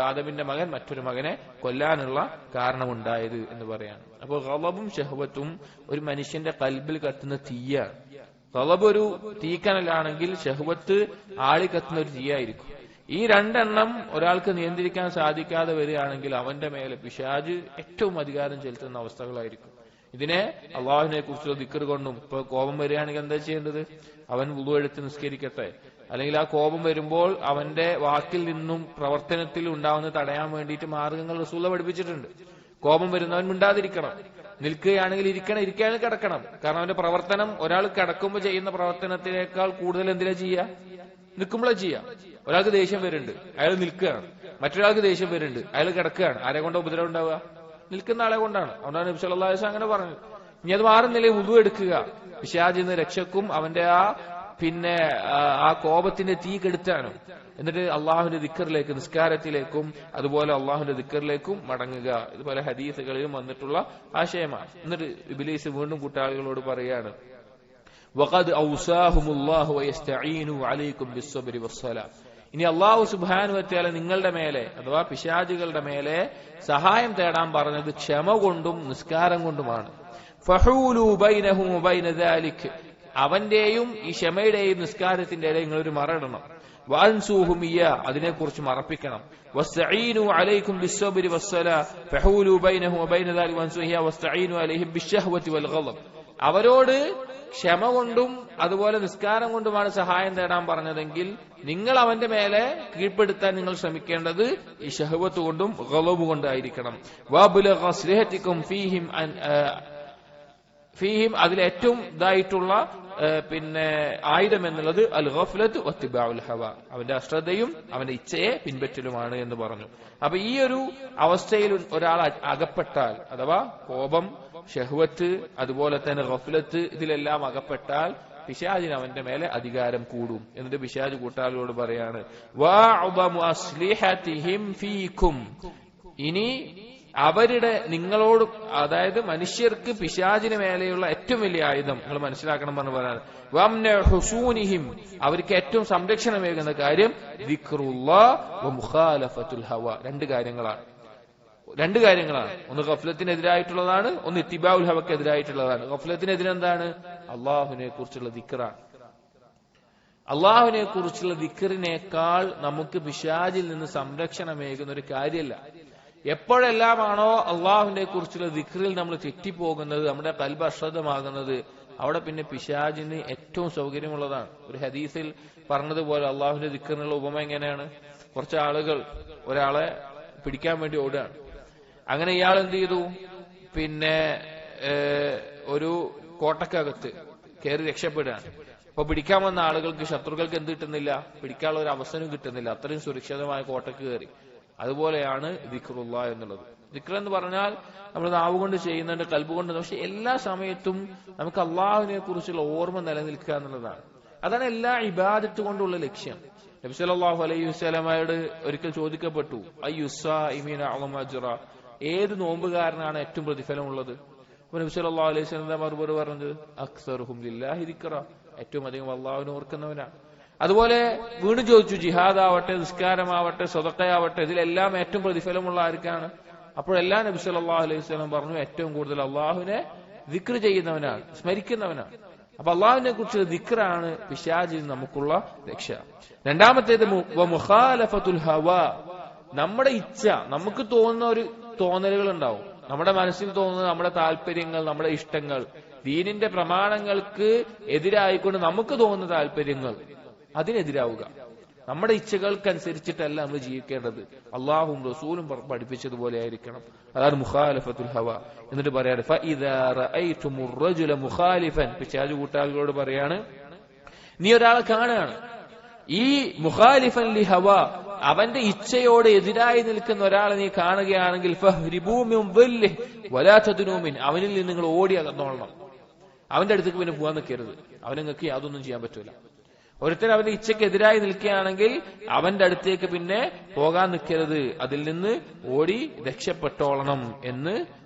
ആദമിന്റെ മകൻ മറ്റൊരു മകനെ കൊല്ലാനുള്ള കാരണമുണ്ടായത് എന്ന് പറയാണ്. അപ്പോൾ ഗളബും ഷഹ്വത്തും ഒരു മനുഷ്യന്റെ ഖൽബിൽ കത്തുന്ന തീയാണ്. ഗളബ് ഒരു തീക്കനലാണെങ്കിൽ ഷഹ്വത്ത് ആളി കത്തുന്ന ഒരു തീയായിരിക്കും. ഈ രണ്ടെണ്ണം ഒരാൾക്ക് നിയന്ത്രിക്കാൻ സാധിക്കാതെ വരികയാണെങ്കിൽ അവന്റെ മേലെ പിശാച് ഏറ്റവും അധികാരം ചെലുത്തുന്ന അവസ്ഥകളായിരിക്കും. ഇതിനെ അള്ളാഹുവിനെ കുറിച്ചുള്ള ദിക്ർ കൊണ്ടും, ഇപ്പൊ കോപം വരികയാണെങ്കിൽ എന്താ ചെയ്യേണ്ടത്, അവൻ വുളു എടുത്ത് നിസ്കരിക്കട്ടെ. അല്ലെങ്കിൽ ആ കോപം വരുമ്പോൾ അവന്റെ വാക്കിൽ നിന്നും പ്രവർത്തനത്തിൽ ഉണ്ടാവുന്ന തടയാൻ വേണ്ടിയിട്ട് മാർഗങ്ങൾ റസൂൽ പഠിപ്പിച്ചിട്ടുണ്ട്. കോപം വരുന്നവൻ മിണ്ടാതിരിക്കണം, നിൽക്കുകയാണെങ്കിൽ ഇരിക്കുകയാണെങ്കിൽ കിടക്കണം. കാരണം അവന്റെ പ്രവർത്തനം ഒരാൾ കിടക്കുമ്പോൾ ചെയ്യുന്ന പ്രവർത്തനത്തിനേക്കാൾ കൂടുതൽ എന്തിനാ ചെയ്യുക, നിൽക്കുമ്പോഴാ ചെയ്യുക. ഒരാൾക്ക് ദേഷ്യം വരുന്നുണ്ട്, അയാൾ നിൽക്കുകയാണ്. മറ്റൊരാൾക്ക് ദേഷ്യം വരുന്നുണ്ട്, അയാൾ കിടക്കുകയാണ്. ആരെ കൊണ്ടാ ഉപദ്രവം ഉണ്ടാവുക, നിൽക്കുന്ന ആളെ കൊണ്ടാണ്. അതുകൊണ്ടാണ് നബി സല്ലല്ലാഹു അലൈഹി വസല്ലം അങ്ങനെ പറഞ്ഞത്. ഇനി അത് മാറുന്നില്ലേ വുളു എടുക്കുക, പിശാചിൽ നിന്ന് രക്ഷക്കും അവന്റെ ആ പിന്നെ ആ കോപത്തിന്റെ തീ കെടുത്താനും. എന്നിട്ട് അള്ളാഹുവിന്റെ ദിക്കറിലേക്ക്, നിസ്കാരത്തിലേക്കും അതുപോലെ അള്ളാഹുവിന്റെ ദിക്കറിലേക്കും മടങ്ങുക. ഇതുപോലെ ഹദീസുകളിലും വന്നിട്ടുള്ള ആശയമാണ്. എന്നിട്ട് ഇബ്ലീസ് വീണ്ടും കൂട്ടാളികളോട് പറയാണ്, വഖദ് ഔസാഹുമുല്ലാഹു വയസ്തഈനു അലൈക്കും ബിസ്സബ്രി വസ്സലാ. ഇനി അള്ളാഹു സുബ്ഹാനഹു വതആല നിങ്ങളുടെ മേലെ അഥവാ പിശാചുകളുടെ മേലെ സഹായം തേടാൻ പറഞ്ഞത് ക്ഷമ കൊണ്ടും നിസ്കാരം കൊണ്ടുമാണ്. ഫഹൂലു ബൈനഹും വബൈന ദാലിക്, അവന്റെയും ഈ ക്ഷമയുടെയും നിസ്കാരത്തിന്റെ ഇടയിൽ നിങ്ങളൊരു മറയിടണം. വഅൻസൂഹും ഇയ്യാ, അതിനെക്കുറിച്ച് മറപ്പിക്കണം. വസ്തഈനു അലൈക്കും ബിസ്സബ്രി വസ്സലാ ഫഹൂലു ബൈനഹും വബൈന ദാലിക് വഅൻസൂഹും ഇയ്യാ വസ്തഈനു അലൈഹിം ബിശ്ശഹ്വതി വൽഗളബ്. അവരോട് ക്ഷമ കൊണ്ടും അതുപോലെ നിസ്കാരം കൊണ്ടുമാണ് സഹായം തേടാൻ പറഞ്ഞതെങ്കിൽ നിങ്ങൾ അവന്റെ മേലെ കീഴ്പ്പെടുത്താൻ നിങ്ങൾ ശ്രമിക്കേണ്ടത് ഈ ശഹവത്ത് കൊണ്ടും ഗളബ് കൊണ്ടായിരിക്കണം. വബുലഗ സ്ലിഹതികും ഫീഹിം, അതിലേറ്റവും ഇതായിട്ടുള്ള പിന്നെ ആയുധം എന്നുള്ളത് അൽ ഗഫ്ലത്ത് വത്തിബാഉൽ ഹവ, അവന്റെ അശ്രദ്ധയും അവന്റെ ഇച്ഛയെ പിൻപറ്റലുമാണ് എന്ന് പറഞ്ഞു. അപ്പൊ ഈ ഒരു അവസ്ഥയിൽ ഒരാൾ അകപ്പെട്ടാൽ, അഥവാ കോപം, ഷഹ്വത്ത്, അതുപോലെ തന്നെ ഗഫ്ലത്ത്, ഇതിലെല്ലാം അകപ്പെട്ടാൽ പിശാചിന് അവന്റെ മേലെ അധികാരം കൂടും. എന്നിട്ട് പിശാച് കൂട്ടാളികളോട് പറയാണ്, വഅദമു അസ്ലിഹതിഹിം ഫീകും, ഇനി അവരുടെ നിങ്ങളോട്, അതായത് മനുഷ്യർക്ക് പിശാചിന് മേലെയുള്ള ഏറ്റവും വലിയ ആയുധം നിങ്ങൾ മനസ്സിലാക്കണം എന്ന് പറയാണ്. വംന ഹുസൂനിഹിം, അവർക്ക് ഏറ്റവും സംരക്ഷണമേകുന്ന കാര്യം ദിക്റുല്ലാഹ് വമുഖാലഫത്തുൽ ഹവ. രണ്ട് കാര്യങ്ങളാണ്. ഒന്ന് ഗഫ്ലത്തിനെതിരായിട്ടുള്ളതാണ്, ഒന്ന് ഇത്തിബാഉൽ ഹവക്കെതിരായിട്ടുള്ളതാണ്. ഗഫ്ലത്തിനെതിരെന്താണ്? അള്ളാഹുവിനെ കുറിച്ചുള്ള ദിക്റാണ്. അള്ളാഹുവിനെ കുറിച്ചുള്ള ദിക്റിനേക്കാൾ നമുക്ക് പിശാചിൽ നിന്ന് സംരക്ഷണമേകുന്ന ഒരു കാര്യമല്ല. എപ്പോഴെല്ലാമാണോ അള്ളാഹുവിനെ കുറിച്ചുള്ള ദിക്റിൽ നമ്മൾ തെറ്റിപ്പോകുന്നത്, നമ്മുടെ ഖൽബ് അശ്രദ്ധമാകുന്നത്, അവിടെ പിന്നെ പിശാചിന് ഏറ്റവും സൗകര്യമുള്ളതാണ്. ഒരു ഹദീസിൽ പറഞ്ഞതുപോലെ അള്ളാഹുവിന്റെ ദിക്റിനുള്ള ഉപമ എങ്ങനെയാണ്? കുറച്ച് ആളുകൾ ഒരാളെ പിടിക്കാൻ വേണ്ടി ഓടുകയാണ്. അങ്ങനെ ഇയാൾ എന്ത് ചെയ്തു? പിന്നെ ഒരു കോട്ടക്കകത്ത് കയറി രക്ഷപ്പെടുകയാണ്. അപ്പൊ പിടിക്കാൻ വന്ന ആളുകൾക്ക്, ശത്രുക്കൾക്ക് എന്ത് കിട്ടുന്നില്ല? പിടിക്കാനുള്ള ഒരു അവസരം കിട്ടുന്നില്ല. അത്രയും സുരക്ഷിതമായ കോട്ടക്ക് കയറി. അതുപോലെയാണ് ദിക്റുല്ലാഹ് എന്നുള്ളത്. ദിക്ർ എന്ന് പറഞ്ഞാൽ നമ്മൾ നാവ് കൊണ്ട് ചെയ്യുന്നുണ്ട്, കൽബ് കൊണ്ട്, പക്ഷെ എല്ലാ സമയത്തും നമുക്ക് അള്ളാഹുവിനെ കുറിച്ചുള്ള ഓർമ്മ നിലനിൽക്കുക എന്നുള്ളതാണ്. അതാണ് എല്ലാ ഇബാദത്ത് കൊണ്ടുള്ള ലക്ഷ്യം. നബി സല്ലല്ലാഹു അലൈഹി വസല്ലമയോട് ഒരിക്കൽ ചോദിക്കപ്പെട്ടു, അയ്യുസ്സായിമീന അഅ്ളമു അജ്റ, ഏത് നോമ്പുകാരനാണ് ഏറ്റവും പ്രതിഫലമുള്ളത്? അപ്പോൾ നബി സല്ലല്ലാഹു അലൈഹി വസല്ലം മറുപടി പറഞ്ഞത് അക്സറുഹും ലില്ലാഹി ദിക്റ, ഏറ്റവും അധികം അള്ളാഹുവിനെ ഓർക്കുന്നവനാണ്. അതുപോലെ വീണ്ടും ചോദിച്ചു, ജിഹാദ് ആവട്ടെ, നിസ്കാരമാവട്ടെ, സദഖയാവട്ടെ, ഇതിലെല്ലാം ഏറ്റവും പ്രതിഫലമുള്ള ആർക്കാണ്? അപ്പോഴെല്ലാം നബി സല്ലല്ലാഹു അലൈഹി വസല്ലം പറഞ്ഞു, ഏറ്റവും കൂടുതൽ അള്ളാഹുവിനെ ദിക്ർ ചെയ്യുന്നവനാണ്, സ്മരിക്കുന്നവനാണ്. അപ്പൊ അള്ളാഹുവിനെ കുറിച്ചുള്ള ദിക്റാണ് പിശാചിൽ നമുക്കുള്ള രക്ഷ. രണ്ടാമത്തേത് മുഖാലഫത്തുൽ ഹവ, നമ്മുടെ ഇച്ഛ, നമുക്ക് തോന്നുന്ന ഒരു തോന്നലുകൾ ഉണ്ടാവും. നമ്മുടെ മനസ്സിൽ തോന്നുന്ന നമ്മുടെ താല്പര്യങ്ങൾ, നമ്മുടെ ഇഷ്ടങ്ങൾ, ദീനിന്റെ പ്രമാണങ്ങൾക്ക് എതിരായിക്കൊണ്ട് നമുക്ക് തോന്നുന്ന താല്പര്യങ്ങൾ, അതിനെതിരാവുക. നമ്മുടെ ഇച്ഛകൾക്കനുസരിച്ചിട്ടല്ല നമ്മൾ ജീവിക്കേണ്ടത്. അള്ളാഹും റസൂലും പഠിപ്പിച്ചതുപോലെ ആയിരിക്കണം. അതാണ് മുഖാലഫത്തുൽ ഹവ. എന്നിട്ട് പറയാണ്, ഫഇദാ റഅയ്തുമുർ റജുല മുഖാലിഫൻ, പിശാച് കൂട്ടാളികളോട് പറയാണ്, നീ ഒരാളെ കാണുകയാണ്, ഈ മുഖാലിഫൻ ലി ഹവ, അവന്റെ ഇച്ഛയോട് എതിരായി നിൽക്കുന്ന ഒരാളെ നീ കാണുകയാണെങ്കിൽ ഫഹ്രിബൂ മിൻ ദില്ലിഹി വലാ തദ്നൂ മിൻ, അവനിൽ നിന്ന് നിങ്ങൾ ഓടി അകന്നോളണം. അവന്റെ അടുത്തേക്ക് പിന്നെ പോകാൻ നിൽക്കരുത്. അവന് നിങ്ങൾക്ക് യാതൊന്നും ചെയ്യാൻ പറ്റൂല. ഒരുത്തൻ അവന്റെ ഇച്ഛയ്ക്ക് എതിരായി നിൽക്കുകയാണെങ്കിൽ അവന്റെ അടുത്തേക്ക് പിന്നെ പോകാൻ നിൽക്കരുത്, അതിൽ നിന്ന് ഓടി രക്ഷപ്പെട്ടോളണം എന്ന്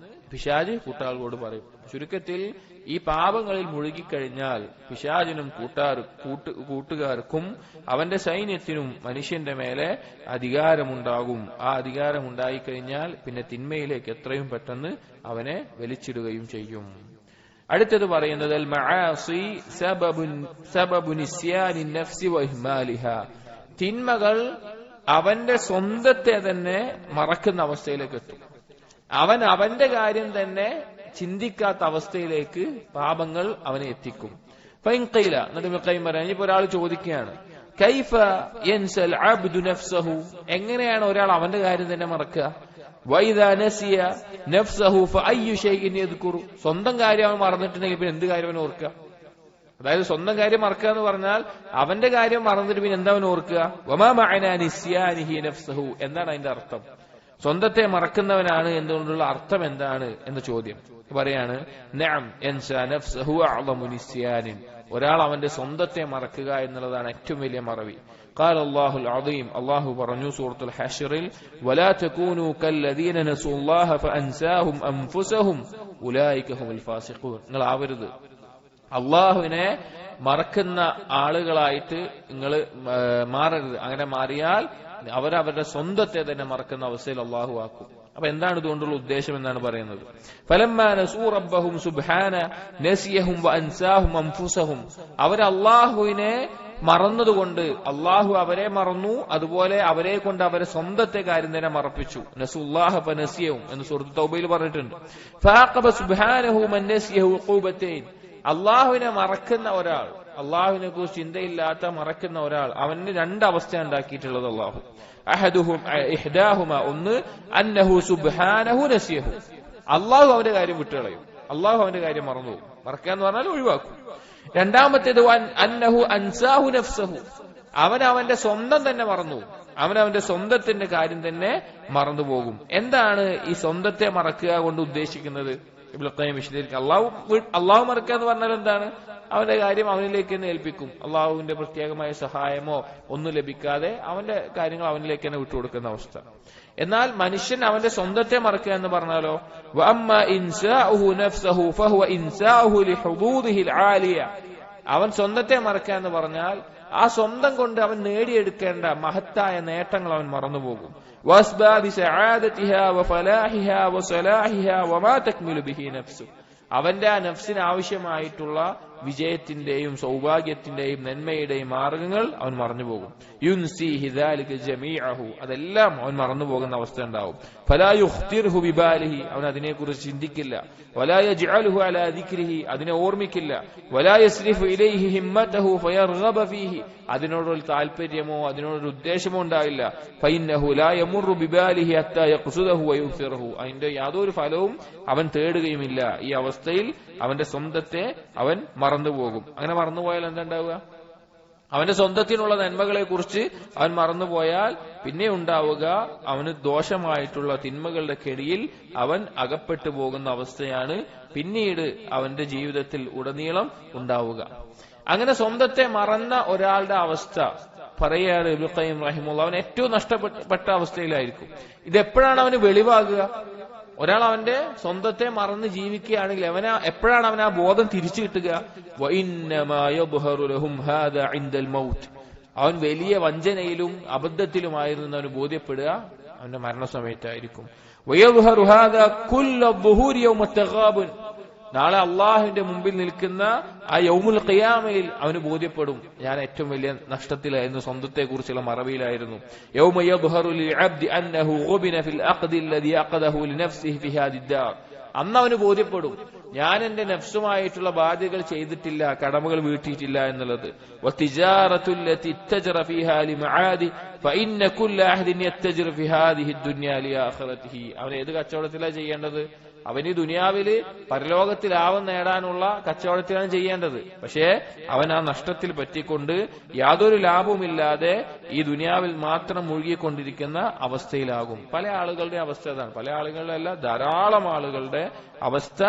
പിശാച് കൂട്ടാളികളോട് പറയും. ചുരുക്കത്തിൽ ഈ പാപങ്ങളിൽ മുഴുകിക്കഴിഞ്ഞാൽ പിശാചിനും കൂട്ടുകാർക്കും അവന്റെ സൈന്യത്തിനും മനുഷ്യന്റെ മേലെ അധികാരമുണ്ടാകും. ആ അധികാരം ഉണ്ടായിക്കഴിഞ്ഞാൽ പിന്നെ തിന്മയിലേക്ക് എത്രയും പെട്ടെന്ന് അവനെ വലിച്ചിടുകയും ചെയ്യും. അടുത്തത് പറയുന്നത് അൽ മആസി സബബു നിസ്യാനി നഫ്സി വ ഇഹ്മാലിഹാ, തിന്മകൾ അവന്റെ സ്വന്തത്തെ തന്നെ മറക്കുന്ന അവസ്ഥയിലേക്ക് എത്തും. അവൻ അവന്റെ കാര്യം തന്നെ ചിന്തിക്കാത്ത അവസ്ഥയിലേക്ക് പാപങ്ങൾ അവനെ എത്തിക്കും. ഫൈൻ ഖീല, എന്നിട്ട് ഖൈം പറയാൻ, ഇപ്പൊ ഒരാൾ ചോദിക്കുകയാണ്, കൈഫ യൻസൽ അബ്ദു നഫ്സഹു, എങ്ങനെയാണ് ഒരാൾ അവന്റെ കാര്യം തന്നെ മറക്കുക? വൈദാ നസിയ നഫ്സഹു ഫഅയ്യു ശൈഇൻ യദ്കുറു, സ്വന്തം കാര്യം അവൻ മറന്നിട്ടുണ്ടെങ്കിൽ പിന്നെ എന്ത് കാര്യം അവൻ ഓർക്കുക? അതായത് സ്വന്തം കാര്യം മറക്കുക എന്ന് പറഞ്ഞാൽ അവന്റെ കാര്യം മറന്നിട്ട് പിന്നെ എന്താ അവൻ ഓർക്കുക? വമാ മഅനാ നിസ്യാനിഹി നഫ്സഹു, എന്താണ് അതിന്റെ അർത്ഥം? സ്വന്തത്തെ മറക്കുന്നവനാണ് എന്തുകൊണ്ടുള്ള അർത്ഥം എന്താണ് എന്ന ചോദ്യം. പറയാണ് നഅം യൻസാ നഫ്സഹു അഅ്ളമു നിസ്യാനിൻ, ഒരാൾ അവന്റെ സ്വന്തത്തെ മറക്കുക എന്നുള്ളതാണ് ഏറ്റവും വലിയ മറവി. قال الله العظيم, അല്ലാഹു പറഞ്ഞു സൂറത്തുൽ ഹശ്റിൽ, ولا تكونوا كالذين نسوا الله فأنساهم أنفسهم أولئك هم الفاسقون. നിങ്ങൾ ആവരുത് അള്ളാഹുവിനെ മറക്കുന്ന ആളുകളായിട്ട് നിങ്ങൾ മാറരുത്. അങ്ങനെ മാറിയാൽ അവരവരുടെ സ്വന്തത്തെ തന്നെ മറക്കുന്ന അവസ്ഥയിൽ അള്ളാഹു ആക്കും. അപ്പൊ എന്താണ് ഇതുകൊണ്ടുള്ള ഉദ്ദേശം എന്നാണ് പറയുന്നത്. ഫലമ്മാ നസൂ റബ്ബഹും സുബ്ഹാന നസിയഹും വഅൻസാഹും അൻഫുസഹും, അവർ അള്ളാഹുവിനെ മറന്നതുകൊണ്ട് അള്ളാഹു അവരെ മറന്നു, അതുപോലെ അവരെ കൊണ്ട് അവരെ സ്വന്തത്തെ കാര്യം തന്നെ മറപ്പിച്ചു. നസുല്ലാഹ ഫനസിയഹും എന്ന് സൂറത്ത് തൗബയിൽ പറഞ്ഞിട്ടുണ്ട്. ഫഅഖബ സുബ്ഹാനഹു മൻ നസിയഹു ഉഖൂബതൈൻ, അള്ളാഹുവിനെ മറക്കുന്ന ഒരാൾ, അള്ളാഹുവിനെ കുറിച്ച് ചിന്തയില്ലാത്ത മറക്കുന്ന ഒരാൾ, അവന് രണ്ട് അവസ്ഥ ഉണ്ടാക്കിയിട്ടുള്ളത് അള്ളാഹു. അഹദുഹും ഇഹ്ദാഹുമ, ഒന്ന് അന്നഹു സുബ്ഹാനഹു നസിയഹു, അള്ളാഹു അവന്റെ കാര്യം വിട്ടുകളയും, അള്ളാഹു അവന്റെ കാര്യം മറന്നു പോകും. മറക്കുക എന്ന് പറഞ്ഞാൽ ഒഴിവാക്കും. രണ്ടാമത്തേത് അന്നഹു അൻസാഹു നഫ്സഹു, അവൻ അവന്റെ സ്വന്തം തന്നെ മറന്നു, അവൻ അവന്റെ സ്വന്തത്തിന്റെ കാര്യം തന്നെ മറന്നുപോകും. എന്താണ് ഈ സ്വന്തത്തെ മറക്കുക കൊണ്ട് ഉദ്ദേശിക്കുന്നത്? ഇബ്നുൽ ഖയ്യിം വിശദീകരിക്കും. അള്ളാഹു മറക്കുക എന്ന് പറഞ്ഞാൽ എന്താണ്? അവന്റെ കാര്യം അവനിലേക്ക് തന്നെ ഏൽപ്പിക്കും. അള്ളാഹുവിന്റെ പ്രത്യേകമായ സഹായമോ ഒന്നും ലഭിക്കാതെ അവന്റെ കാര്യങ്ങൾ അവനിലേക്ക് തന്നെ വിട്ടുകൊടുക്കുന്ന അവസ്ഥ. എന്നാൽ മനുഷ്യൻ അവന്റെ സ്വന്തത്തെ മറക്കുക എന്ന് പറഞ്ഞാലോ, വഅമ്മാ ഇൻസാഉഹു നഫ്സഹു ഫഹുവ ഇൻസാഉഹു ലിഹുദൂദിഹിൽ ആലിയ, അവൻ സ്വന്തത്തെ മറക്കുക എന്ന് പറഞ്ഞാൽ ആ സ്വന്തം കൊണ്ട് അവൻ നേടിയെടുക്കേണ്ട മഹത്തായ നേട്ടങ്ങൾ അവൻ മറന്നുപോകും. വസ്ബാബി സആദതിഹാ വഫലാഹിഹാ വസലാഹിഹാ വമാ തക്മിലു ബിഹി നഫ്സു, അവന്റെ ആ നഫ്സിന് ആവശ്യമായിട്ടുള്ള വിജയത്തിന്റെയും സൗഭാഗ്യത്തിന്റെയും നന്മയുടെയും മാർഗങ്ങൾ അവൻ മറന്നുപോകും. യുൻസിഹി ദാലിക ജമീഅഹു, അതെല്ലാം അവൻ മറന്നുപോകുന്ന അവസ്ഥ ഉണ്ടാവും. ഫലാ യുഖ്തിർഹു ബിബാലിഹി, അവൻ അതിനെക്കുറിച്ച് ചിന്തിക്കില്ല. വലാ യജ്അലുഹു അലാ ദിക്രിഹി, അതിനെ ഓർമ്മിക്കില്ല. വലാ യസ്രിഫു ഇലൈഹി ഹിമ്മതഹു ഫയർഗബ ഫീഹി, അതിനോടൊരു താല്പര്യമോ അതിനോടൊരു ഉദ്ദേശമോ ഉണ്ടാവില്ല. ഫഇന്നഹു ലാ യമുറു ബിബാലിഹി ഹത്താ യഖ്സുദഹു വയുസിറഹു, അതിന്റെ യാതൊരു ഫലവും അവൻ തേടുകയുമില്ല. ഈ അവസ്ഥയിൽ അവന്റെ സ്വന്തത്തെ അവൻ മറന്നുപോകും. അങ്ങനെ മറന്നുപോയാൽ എന്താ ഉണ്ടാവുക? അവന്റെ സ്വന്തത്തിനുള്ള നന്മകളെ കുറിച്ച് അവൻ മറന്നുപോയാൽ പിന്നെ ഉണ്ടാവുക അവന് ദോഷമായിട്ടുള്ള തിന്മകളുടെ കെടിയിൽ അവൻ അകപ്പെട്ടു പോകുന്ന അവസ്ഥയാണ് പിന്നീട് അവന്റെ ജീവിതത്തിൽ ഉടനീളം ഉണ്ടാവുക. അങ്ങനെ സ്വന്തത്തെ മറന്ന ഒരാളുടെ അവസ്ഥ പറയുകയാണ് ഇബ്നുൽ ഖയ്യിം റഹിമഹുല്ലാഹ്, അവൻ ഏറ്റവും നഷ്ടപ്പെട്ട അവസ്ഥയിലായിരിക്കും. ഇതെപ്പോഴാണ് അവന് വെളിവാകുക? ഒരാൾ അവന്റെ സ്വന്തത്തെ മറന്ന് ജീവിക്കുകയാണെങ്കിൽ എപ്പോഴാണ് അവൻ ആ ബോധം തിരിച്ചു കിട്ടുക? അവൻ വലിയ വഞ്ചനയിലും അബദ്ധത്തിലുമായിരുന്നു അവന് ബോധ്യപ്പെടുക അവന്റെ മരണസമയത്തായിരിക്കും. നാളെ അള്ളാഹുവിന്റെ മുമ്പിൽ നിൽക്കുന്ന ആ യൗമുൽ ഖിയാമയിൽ അവന് ബോധ്യപ്പെടും, ഞാൻ ഏറ്റവും വലിയ നഷ്ടത്തിലായിരുന്നു, സ്വന്തത്തെ കുറിച്ചുള്ള മറവിയിലായിരുന്നു. യൗമ യദ്ഹറു ലിൽ അബ്ദി അന്നഹു ഗുബിന ഫിൽ അഖ്ദി അല്ലദി അഖദഹു ലിനഫ്സിഹി ഫി ഹാദിദ് ദാർ, അന്ന് അവന് ബോധ്യപ്പെടും ഞാൻ എന്റെ നഫ്സുമായിട്ടുള്ള ബാധ്യതകൾ ചെയ്തിട്ടില്ല, കടമകൾ വീട്ടിയിട്ടില്ല എന്നുള്ളത്. വതിജാറതു അല്ലതി ഇത്തജറ ഫീഹാ ലിമആദി ഫഇന്ന കുല്ല അഹദിൻ യത്തജറു ഫി ഹാദിഹി ദുനിയ ലിആഖിറതിഹി, അവൻ ഏത് കച്ചവടത്തിലാണ് ചെയ്യേണ്ടത്? അവൻ ഈ ദുനിയാവില് പരലോകത്തിൽ ലാഭം നേടാനുള്ള കച്ചവടത്തിലാണ് ചെയ്യേണ്ടത്. പക്ഷേ അവൻ ആ നഷ്ടത്തിൽ പറ്റിക്കൊണ്ട് യാതൊരു ലാഭവുമില്ലാതെ ഈ ദുനിയാവിൽ മാത്രം മുഴുകിക്കൊണ്ടിരിക്കുന്ന അവസ്ഥയിലാകും. പല ആളുകളുടെ അവസ്ഥ അതാണ്. പല ആളുകളുടെ അല്ല, ധാരാളം ആളുകളുടെ അവസ്ഥ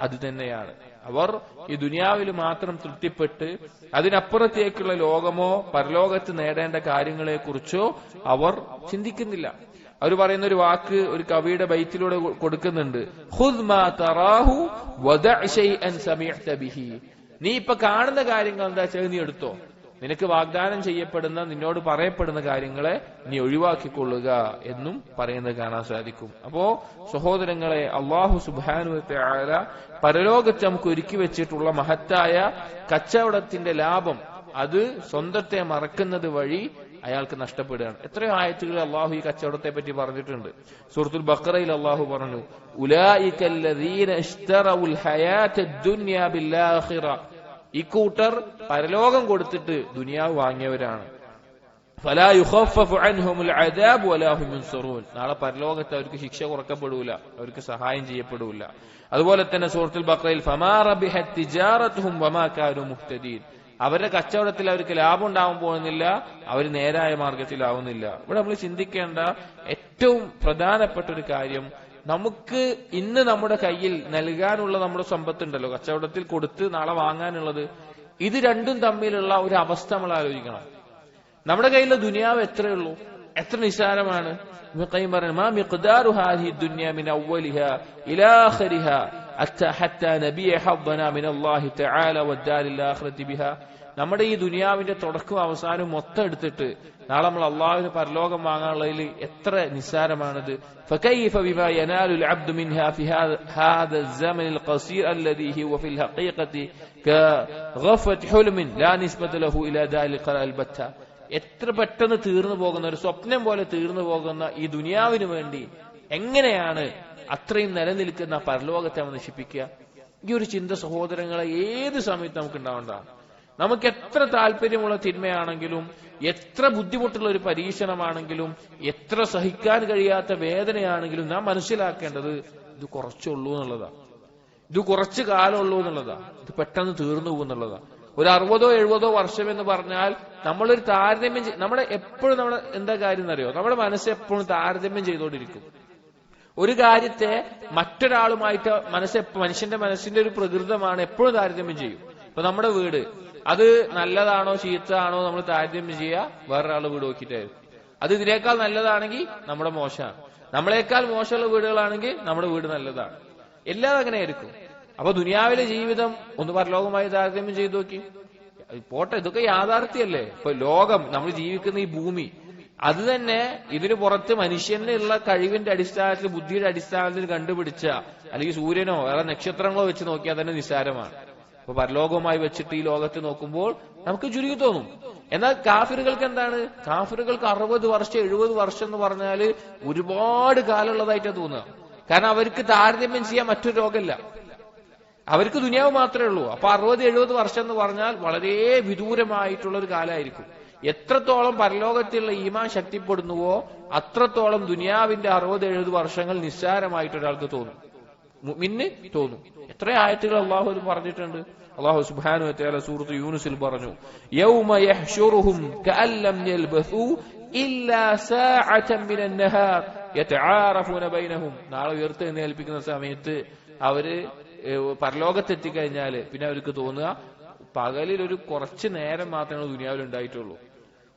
അത് തന്നെയാണ്. അവർ ഈ ദുനിയാവിൽ മാത്രം തൃപ്തിപ്പെട്ട് അതിനപ്പുറത്തേക്കുള്ള ലോകമോ പരലോകത്ത് നേടേണ്ട കാര്യങ്ങളെ കുറിച്ചോ അവർ ചിന്തിക്കുന്നില്ല. അവർ പറയുന്ന ഒരു വാക്ക് ഒരു കവിയുടെ ബൈത്തിലൂടെ കൊടുക്കുന്നുണ്ട്, ഖുദ് മാ തറാഹു വദഅ ശൈഅൻ സമീഅത ബിഹി, നീ ഇപ്പൊ കാണുന്ന കാര്യങ്ങൾ എന്താ വെച്ചാൽ നീ എടുത്തോ, നിനക്ക് വാഗ്ദാനം ചെയ്യപ്പെടുന്ന നിന്നോട് പറയപ്പെടുന്ന കാര്യങ്ങളെ നീ ഒഴിവാക്കിക്കൊള്ളുക എന്നും പറയുന്നത് കാണാൻ സാധിക്കും. അപ്പോ സഹോദരങ്ങളെ, അല്ലാഹു സുബ്ഹാനഹു വ തആല പരലോകത്ത് നമുക്ക് ഒരുക്കി വെച്ചിട്ടുള്ള മഹത്തായ കച്ചവടത്തിന്റെ ലാഭം അത് സ്വന്തത്തെ മറക്കുന്നത് വഴി അയാൾക്ക് നഷ്ടപ്പെടുകയാണ്. എത്രയോ ആയത്തുകൾ അള്ളാഹു ഈ കച്ചവടത്തെ പറ്റി പറഞ്ഞിട്ടുണ്ട്. സൂറത്തുൽ ബഖറയിൽ അള്ളാഹു പറഞ്ഞു, ഉലൈകല്ലദീന ഇശ്തറഉൽ ഹയാത്തദ് ദുനിയ ബിൽ ആഖിറ, ഇക്കൂട്ടർ പരലോകം കൊടുത്തിട്ട് ദുനിയാവ് വാങ്ങിയവരാണ്. ഫലാ യുഖഫഫു അൻഹുമുൽ അദാബ് വലാ ഹും യുൻസറൂൻ, നാളെ പരലോകത്ത് അവർക്ക് ശിക്ഷ കുറക്കപ്പെടൂല, അവർക്ക് സഹായം ചെയ്യപ്പെടൂല. അതുപോലെ തന്നെ സൂറത്തുൽ ബഖറയിൽ ഫമാ റബിഹത് തിജാറതുഹും വമാ കാനൂ മുഹ്തദീൻ, അവരുടെ കച്ചവടത്തിൽ അവർക്ക് ലാഭം ഉണ്ടാവാൻ പോകുന്നില്ല, അവർ നേരായ മാർഗത്തിലാവുന്നില്ല. ഇവിടെ നമ്മൾ ചിന്തിക്കേണ്ട ഏറ്റവും പ്രധാനപ്പെട്ട ഒരു കാര്യം, നമുക്ക് ഇന്ന് നമ്മുടെ കയ്യിൽ നൽകാനുള്ള നമ്മുടെ സമ്പത്തുണ്ടല്ലോ, കച്ചവടത്തിൽ കൊടുത്ത് നാളെ വാങ്ങാനുള്ളത്, ഇത് രണ്ടും തമ്മിലുള്ള ഒരു അവസ്ഥ നമ്മൾ ആലോചിക്കണം. നമ്മുടെ കയ്യിലുള്ള ദുനിയാവ് എത്രയുള്ളൂ, എത്ര നിസ്സാരമാണ്. പറഞ്ഞു മാ മിഖ്ദാറു ഹാദിഹി ദുനിയ മിൻ അവ്വലിഹാ ഇലാ ആഖിരിഹാ ഹത്താ നബിയ ഹബ്ബനാ മിനല്ലാഹി തആല വദ്ദാരിൽ ആഖിറതി ബിഹാ. നമ്മുടെ ഈ ദുനിയാവിന്റെ തുടക്കവും അവസാനവും മൊത്തം എടുത്തിട്ട് നാളെ നമ്മൾ അള്ളാഹുവിന് പരലോകം വാങ്ങാനുള്ളതിൽ എത്ര നിസ്സാരമാണിത്. فكيف بما ينال العبد منها في هذا الزمن القصير الذي هو في الحقيقة كغفة حلم لا نسبة له إلى ذلك القرار البتة. എത്ര പെട്ടെന്ന് തീർന്നു പോകുന്ന, ഒരു സ്വപ്നം പോലെ തീർന്നു പോകുന്ന ഈ ദുനിയാവിന് വേണ്ടി എങ്ങനെയാണ് അത്രയും നിലനിൽക്കുന്ന പരലോകത്തെ നമ്മൾ നശിപ്പിക്കുക? ഈ ഒരു ചിന്ത സഹോദരങ്ങളെ ഏത് സമയത്ത് നമുക്ക് ഉണ്ടാവേണ്ടതാണ്. നമുക്ക് എത്ര താല്പര്യമുള്ള തിന്മയാണെങ്കിലും, എത്ര ബുദ്ധിമുട്ടുള്ള ഒരു പരീക്ഷണമാണെങ്കിലും, എത്ര സഹിക്കാൻ കഴിയാത്ത വേദനയാണെങ്കിലും നാം മനസ്സിലാക്കേണ്ടത് ഇത് കുറച്ചുള്ളൂ എന്നുള്ളതാണ്. ഇത് കുറച്ചു കാലമുള്ളൂ എന്നുള്ളതാണ്. ഇത് പെട്ടെന്ന് തീർന്നു പോകുന്നുള്ളതാ. ഒരു 60-70 വർഷം എന്ന് പറഞ്ഞാൽ നമ്മളൊരു താരതമ്യം, നമ്മുടെ എപ്പോഴും നമ്മുടെ എന്താ കാര്യം എന്നറിയോ, നമ്മുടെ മനസ്സ് എപ്പോഴും താരതമ്യം ചെയ്തുകൊണ്ടിരിക്കും. ഒരു കാര്യത്തെ മറ്റൊരാളുമായിട്ട് മനുഷ്യന്റെ മനസ്സിന്റെ ഒരു പ്രകൃതമാണ്, എപ്പോഴും താരതമ്യം ചെയ്യും. ഇപ്പൊ നമ്മുടെ വീട് അത് നല്ലതാണോ ചീത്തയാണോ നമ്മൾ താരതമ്യം ചെയ്യുക വേറൊരാളുടെ വീട് നോക്കിയിട്ടായിരിക്കും. അത് ഇതിനേക്കാൾ നല്ലതാണെങ്കിൽ നമ്മുടെ മോശമാണ്, നമ്മളെക്കാൾ മോശമുള്ള വീടുകളാണെങ്കിൽ നമ്മുടെ വീട് നല്ലതാണ്. എല്ലാം അങ്ങനെയായിരിക്കും. അപ്പൊ ദുനിയാവിലെ ജീവിതം ഒന്ന് പരലോകമായി താരതമ്യം ചെയ്തു നോക്കി. പോട്ടെ, ഇതൊക്കെ യാഥാർത്ഥ്യമല്ലേ. ഇപ്പൊ ലോകം, നമ്മൾ ജീവിക്കുന്ന ഈ ഭൂമി, അത് തന്നെ ഇതിനു പുറത്ത് മനുഷ്യനുള്ള കഴിവിന്റെ അടിസ്ഥാനത്തിൽ, ബുദ്ധിയുടെ അടിസ്ഥാനത്തിൽ കണ്ടുപിടിച്ച അല്ലെങ്കിൽ സൂര്യനോ വേറെ നക്ഷത്രങ്ങളോ വെച്ച് നോക്കിയാൽ തന്നെ നിസ്സാരമാണ്. അപ്പൊ പരലോകവുമായി വെച്ചിട്ട് ഈ ലോകത്ത് നോക്കുമ്പോൾ നമുക്ക് ചുരുങ്ങി തോന്നും. എന്നാൽ കാഫിറുകൾക്ക് എന്താണ്? കാഫിറുകൾക്ക് 60 വർഷം 70 വർഷം എന്ന് പറഞ്ഞാൽ ഒരുപാട് കാലമുള്ളതായിട്ടാണ് തോന്നുക. കാരണം അവർക്ക് താരതമ്യം ചെയ്യാൻ മറ്റൊരു ലോകമില്ല, അവർക്ക് ദുനിയാവ് മാത്രമേ ഉള്ളൂ. അപ്പൊ 60-70 വർഷം എന്ന് പറഞ്ഞാൽ വളരെ വിദൂരമായിട്ടുള്ള ഒരു കാലമായിരിക്കും. എത്രത്തോളം പരലോകത്തിലുള്ള ഈമാൻ ശക്തിപ്പെടുന്നുവോ അത്രത്തോളം ദുനിയാവിന്റെ 60-70 വർഷങ്ങൾ നിസ്സാരമായിട്ട് ഒരാൾക്ക് തോന്നും, മുഅ്മിന് തോന്നും. എത്ര ആയത്തുകൾ അള്ളാഹു പറഞ്ഞിട്ടുണ്ട്. അള്ളാഹു സുബ്ഹാനഹു വ തആല സൂറത്ത് യൂനുസിൽ പറഞ്ഞു, യൗമ യഹ്ശുറുഹും കഅൻ ലം യൽബസൂ ഇല്ലാ സാഅതൻ മിനൻ നഹാർ യതആറഫൂന ബൈനഹും. നാളെ ഉയർത്തെഴുന്നേൽപ്പിക്കുന്ന സമയത്ത് അവര് പരലോകത്തെത്തിക്കഴിഞ്ഞാല് പിന്നെ അവർക്ക് തോന്നുക പകലിൽ ഒരു കുറച്ചു നേരം മാത്രമേ ദുനിയാവിൽ ഉണ്ടായിട്ടുള്ളൂ,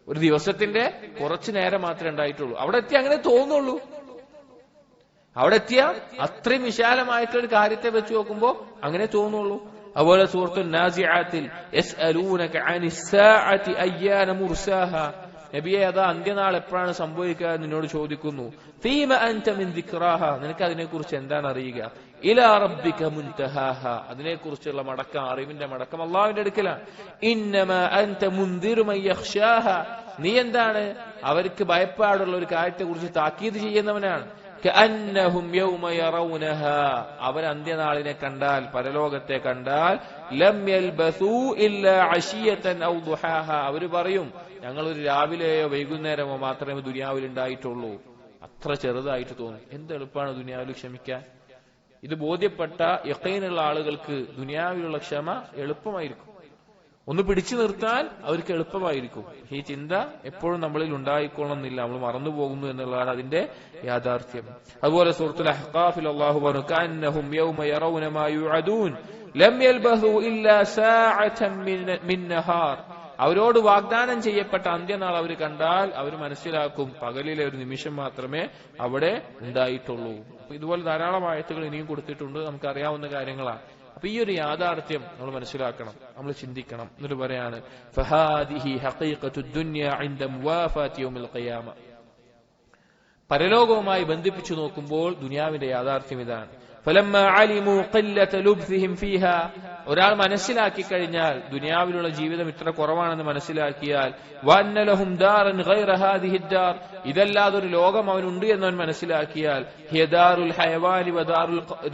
ഒരു ദിവസത്തിന്റെ കുറച്ചു നേരം മാത്രമേ ഉണ്ടായിട്ടുള്ളൂ. അവിടെ എത്തി അങ്ങനെ തോന്നുള്ളൂ. അവിടെ എത്തിയ അത്രയും വിശാലമായിട്ടുള്ള കാര്യത്തെ വെച്ച് നോക്കുമ്പോ അങ്ങനെ തോന്നുള്ളൂ. അതുപോലെ സൂറത്തു നാസിആത്തിൽ യസ്അലൂനക അനിസ്സാഅതി അയ്യാന മുർസാഹാ, നബിയെ അതാ അന്ത്യനാൾ എപ്പോഴാണ് സംഭവിക്കുക നിന്നോട് ചോദിക്കുന്നു. ഫീമ അൻത മിൻ ദിക്റാഹാ, നിനക്ക് അതിനെക്കുറിച്ച് എന്താണ് അറിയുക. ഇലാ റബ്ബിക മുൻതഹാഹാ, അതിനെക്കുറിച്ചുള്ള മടക്കം, അറിവിന്റെ മടക്കം അള്ളാഹുവിന്റെ അടുക്കലാണ്. ഇന്നമാ അൻത മുൻദിറു മൻ യഖ്ശാഹാ, നീ എന്താണ് അവർക്ക് ഭയപ്പാടുള്ള ഒരു കാര്യത്തെ കുറിച്ച് താക്കീത് ചെയ്യുന്നവനാണ്. കഅന്നഹും യൗമ യറൗനഹാ, അവർ അന്ത്യനാളിനെ കണ്ടാൽ, പരലോകത്തെ കണ്ടാൽ, ലം യൽബസൂ ഇല്ലാ അശിയതൻ ഔ ദുഹാഹാ, അവർ പറയും ഞങ്ങളൊരു രാവിലെയോ വൈകുന്നേരമോ മാത്രമേ ദുനിയാവിൽ ഉണ്ടായിട്ടുള്ളൂ. അത്ര ചെറുതായിട്ട് തോന്നും. എന്ത് എളുപ്പമാണ് ദുനിയാവിൽ ക്ഷമിക്കാൻ. ഇത് ബോധ്യപ്പെട്ട യഖീനുള്ള ആളുകൾക്ക് ദുനിയാവിലുള്ള ക്ഷമ എളുപ്പമായിരിക്കും. ഒന്ന് പിടിച്ചു നിർത്താൻ അവർക്ക് എളുപ്പമായിരിക്കും. ഈ ചിന്ത എപ്പോഴും നമ്മളിൽ ഉണ്ടായിക്കൊള്ളുന്നില്ല, നമ്മൾ മറന്നു പോകുന്നു എന്നുള്ളതാണ് അതിന്റെ യാഥാർത്ഥ്യം. അതുപോലെ സൂറത്തുൽ അഹ്ഖാഫിൽ അല്ലാഹു പറഞ്ഞു, കഅന്നഹും യൗമ യറൗന മാ യുഅദൂൻ ലം യൽബസൂ ഇല്ലാ സാഅതൻ മിൻ നഹാർ, അവരോട് വാഗ്ദാനം ചെയ്യപ്പെട്ട അന്ത്യനാൾ അവർ കണ്ടാൽ അവർ മനസ്സിലാക്കും പകലിലെ ഒരു നിമിഷം മാത്രമേ അവിടെ ഉണ്ടായിട്ടുള്ളൂ. അപ്പൊ ഇതുപോലെ ധാരാളം ആയത്തുകൾ ഇനിയും കൊടുത്തിട്ടുണ്ട്, നമുക്കറിയാവുന്ന കാര്യങ്ങളാണ്. അപ്പൊ ഈ ഒരു യാഥാർത്ഥ്യം നമ്മൾ മനസ്സിലാക്കണം, നമ്മൾ ചിന്തിക്കണം. എന്നിട്ട് പറയാണ്, ഫഹാദിഹി ഹഖീഖത്തുദ് ദുനിയ ഇൻദ മുവാഫാതി യൗമിൽ ഖിയാമ, പരലോകവുമായി ബന്ധിപ്പിച്ചു നോക്കുമ്പോൾ ദുനിയാവിന്റെ യാഥാർത്ഥ്യം ഇതാണ്. ഫലമ്മ അലിമു ഖില്ലത ലുബ്സിഹിം ഫീഹാ, ഒരാൾ മനസ്സിലാക്കി കഴിഞ്ഞാൽ ദുനിയാവിലുള്ള ജീവിതം ഇത്ര കുറവാണെന്ന് മനസ്സിലാക്കിയാൽ, വഅന്ന ലഹും ദാറൻ ഗൈറ ഹാദിഹി ദാർ, ഇതല്ലാതെ ഒരു ലോകം അവനുണ്ട് എന്നവൻ മനസ്സിലാക്കിയാൽ, ഹിയ ദാറുൽ ഹയവാനി വ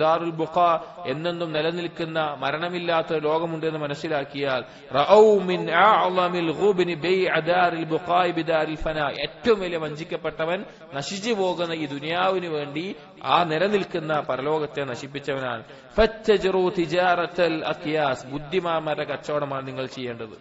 ദാറുൽ ബുഖാ, എന്നെന്നും നിലനിൽക്കുന്ന മരണമില്ലാത്ത ഒരു ലോകമുണ്ട് എന്ന് മനസ്സിലാക്കിയാൽ, റഔ മിൻ അഅ്ളമിൽ ഗുബ്നി ബൈഅ ദാറിൽ ബുഖാ ബിദാരിൽ ഫനാ, ഏറ്റവും വലിയ വഞ്ചിക്കപ്പെട്ടവൻ നശിച്ചു പോകുന്ന ഈ ദുനിയാവിന് വേണ്ടി ആ നിലനിൽക്കുന്ന പരലോകത്തെ നശിപ്പിച്ചവനാണ്. ഫത്തജറു തിജാറത്തൽ അഖ്യാസ്, ബുദ്ധിമാന്മാരുടെ കച്ചവടമാണ് നിങ്ങൾ ചെയ്യേണ്ടത്.